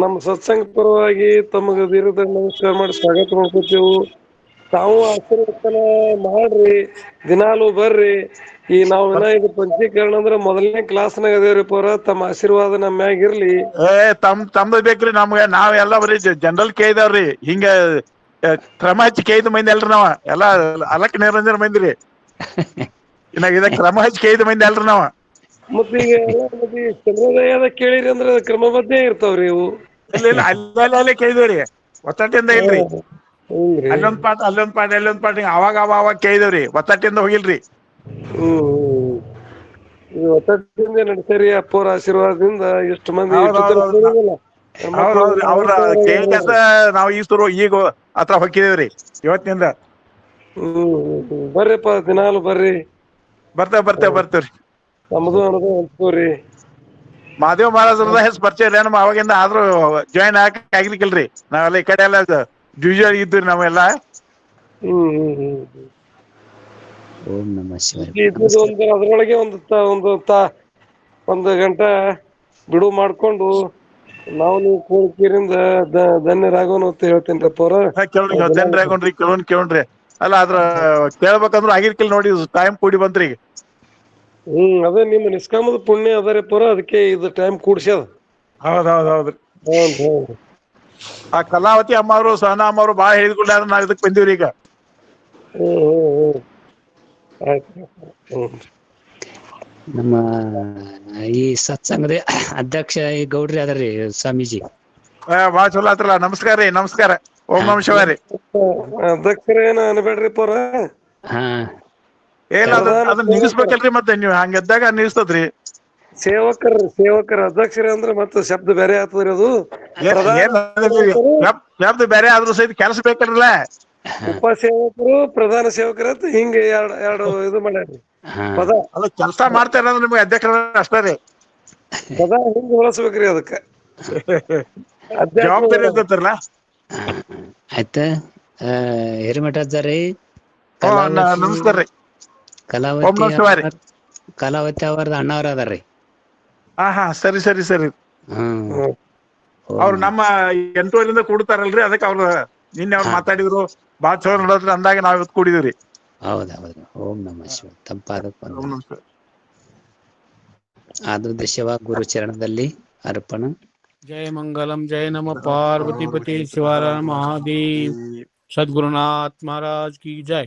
ನಮ್ಮ ಸತ್ಸಂಗ ಪರವಾಗಿ ತಮಗ ದೀರ್ಘ ನಮಸ್ಕಾರ ಮಾಡಿ ಸ್ವಾಗತ ಮಾಡ್ಕೊತೇವು. ತಾವು ಆಶೀರ್ವಚನ ಮಾಡ್ರಿ, ದಿನಾಲು ಬರ್ರಿ. ಈ ನಾವ್ ಇದು ಪಂಚೀಕರಣ ಅಂದ್ರ ಮೊದಲನೇ ಕ್ಲಾಸ್ನಾಗ ಅದೇವ್ರಿ ಪೂರ. ತಮ್ಮ ಆಶೀರ್ವಾದ ನಮ್ಮ ಮ್ಯಾಗ ಇರ್ಲಿ. ತಮ್ದ ಬೇಕ್ರಿ ನಮ್ಗ. ನಾವೆಲ್ಲ ಬರೀ ಜನರಲ್ ಕೇಳಿದವ್ರಿ. ಹಿಂಗ ಕ್ರಮ ಹಚ್ಚಿ ಕೇಳಿದ ಮಂದಿ ಅಲ್ರಿ ನಾವ. ಎಲ್ಲಾ ಅಲಕ್ ನಿರಂಜನ ಮಂದಿರಿ. ಇದ ಕ್ರಮ ಹಚ್ಚಿ ಕೇಳಿದ ಮಂದಿ ಅಲ್ರಿ ನಾವ. ಮತ್ತ ಈಗ ಚಂದ್ರೋದಯದ ಕೇಳಿರಿ ಅಂದ್ರ ಕ್ರಮಬದ್ಧ ಇರ್ತಾವ್ರಿ ಇವು. ಇಲ್ಲ ಅಲ್ಲೇ ಕೇಳಿದೇವ್ರಿ. ಒತ್ತಟ್ಟಿಂದ ಇಲ್ರಿ. ಅಲ್ಲೊಂದ್ ಪಾಠ ಅಲ್ಲೊಂದ್ ಪಾಠ ಅಲ್ಲೊಂದ್ ಪಾಠ ಅವಾಗ ಕೇಳಿದೇವ್ರಿ. ಒತ್ತಟ್ಟಿಂದ ಹೋಗಿಲ್ರಿ. ಒತ್ತಟ್ಟಿಂದ ನಡ್ಸೇರಿ. ಅಪ್ಪವ್ರ ಆಶೀರ್ವಾದದಿಂದ ಎಷ್ಟು ಮಂದಿ ಅವ್ರ ಕೇಳಿದ ನಾವ್ ಈಗ ಹತ್ರ ಹೊಕ್ಕಿದೇವ್ರಿ ಇವತ್ತಿನಿಂದ. ಬರ್ರಿಪ್ಪ, ದಿನಾಲು ಬರ್ರಿ. ಬರ್ತೇವ್ರಿ. ನಮ್ದು ಅನ್ನೋದು ಹಂಚ್ಕೋರಿ. ಮಾದೇವ್ ಮಹಾರಾಜರದ ಹೆಸರು ಪರಿಚಯ ಇಲ್ಲ ನಮ್ಮ ಅವಾಗಿಂದ. ಆದ್ರೂ ಜಾಯಿನ್ ಆಗ್ಲಿಕ್ಕಿಲ್ರಿ. ನಾವೆಲ್ಲ ಈ ಕಡೆ ಎಲ್ಲ ಜೂಜಾರ್ ಇದ್ರಿ ನಾವೆಲ್ಲ. ಓಂ ನಮಃ ಶಿವಾಯ. ಅದ್ರೊಳಗೆ ಒಂದು ಗಂಟೆ ಬಿಡು ಮಾಡ್ಕೊಂಡು ನಾವು ನೀವು ಕೂಡ್ಕಿರಿಂದ ಧನ್ಯರಾಗೋಣ ಅಂತ ಹೇಳ್ತೇನ್ರಪ್ಪ ಅವ್ರ. ಕೇಳ್ರಿ ಜನರಾಗೊಂಡ್ರಿ ಕೇಳ್ರಿ ಅಲ್ಲ ಅದ್ರ ಕೇಳ್ಬೇಕಂದ್ರ ಆಗಿರ್ಕಿಲ್ ನೋಡಿ ಟೈಮ್ ಕೂಡಿ ಬಂತ್ರಿ ಈಗ. ಅದೇ ನಿಮ್ಮ ನಿಷ್ಕಾಮದ ಪುಣ್ಯ ಅದರಪ್ಪ ಅವ್ರ, ಅದಕ್ಕೆ ಇದು ಟೈಮ್ ಕೂಡ್ಸ್ಯದ. ಹೌದ್ರಿ. ಹೌದು. ಆ ಕಲಾವತಿ ಅಮ್ಮ ಅವರು ಸಹನಾ ಅಮ್ಮ ಅವರು ಬಾಳ ಹೇಳಿದ್ಕೊಳ್ಳಿ ಆದ್ರೆ ನಾವ್ ಇದಕ್ ಬಂದಿವ್ರಿ ಈಗ. ನಮ್ಮ ಈ ಸತ್ಸಂಗದ ಅಧ್ಯಕ್ಷ ಈ ಗೌಡ್ರಿ ಅದರಿ ಸ್ವಾಮೀಜಿ. ಬಾಳ ಚಲೋ ಆತ್ರಲ್ಲ. ನಮಸ್ಕಾರ ರೀ. ನಮಸ್ಕಾರ. ಓಂ ನಮ ಶಿವಾಯ ರೀ. ಅಧ್ಯಕ್ಷರೇನ ಅನ್ಬೇಡ್ರಿಪ್ಪ ಅವ್ರ. ಏನ ಅದನ್ನ ನಿಗಿಸ್ಬೇಕಲ್ರಿ ಮತ್ತೆ ನೀವ್ ಹಂಗೆದ್ದಾಗ ನಿಗಿಸ್ತದ್ರಿ. ಸೇವಕರ ಅಧ್ಯಕ್ಷರೇ ಅಂದ್ರೆ ಮತ್ತೆ ಶಬ್ದ ಬೇರೆ ಆಗ್ತದ್ರಿ ಅದು. ಶಬ್ದ ಬೇರೆ ಆದ್ರೂ ಸಹಿತ ಕೆಲಸ ಬೇಕಲ್ರಲ್ಲ. ಉಪಸೇವಕರು ಪ್ರಧಾನ ಸೇವಕರ ಅಂತ ಹಿಂಗೆ ಎರಡು ಇದು ಮಾಡ್ಯಾರಿ ಪದ. ಅದ ಕೆಲಸ ಮಾಡ್ತಾರ ನಿಮ್ಗೆ ಅಧ್ಯಕ್ಷರ ಅಷ್ಟೇ ರೀ. ಪದ ಹಿಂಗ್ ಬಳಸ್ಬೇಕ್ರಿ ಅದಕ್ಕ ಜವಾಬ್ದಾರಿ ಇರ್ತೈತ್ರಲ್ಲ. ಆಯ್ತ ಹಿರೇಮಠಾಚಾರಿ ನಮಸ್ಕಾರ ರೀ. ಕಲಾವತಿ ಅವರದ ಅಣ್ಣವ್ರ ಅದಾರ್ರಿ. ಸರಿ. ಅವ್ರು ನಮ್ಮ 8 ಕೂಡ್ತಾರಲ್ರಿ, ಅದಕ್ಕೆ ಅವ್ರು ನಿನ್ನೆ ಅವ್ರು ಮಾತಾಡಿದ್ರು ಬಾಳ ಚಲೋ ನೋಡೋದ್ರಿ ಅಂದಾಗ ನಾವ್ ಇವತ್ತು ಕೂಡಿದ್ರಿ. ಹೌದೌದು. ಓಂ ನಮಃ ಶಿವಾಯ. ತಂಪಾದ ಆದೃತ ಶಿವ ಗುರು ಚರಣದಲ್ಲಿ ಅರ್ಪಣ. जय मंगलम जय नमः पार्वती पति शिवार महादेव। सद्गुरुनाथ महाराज की जय।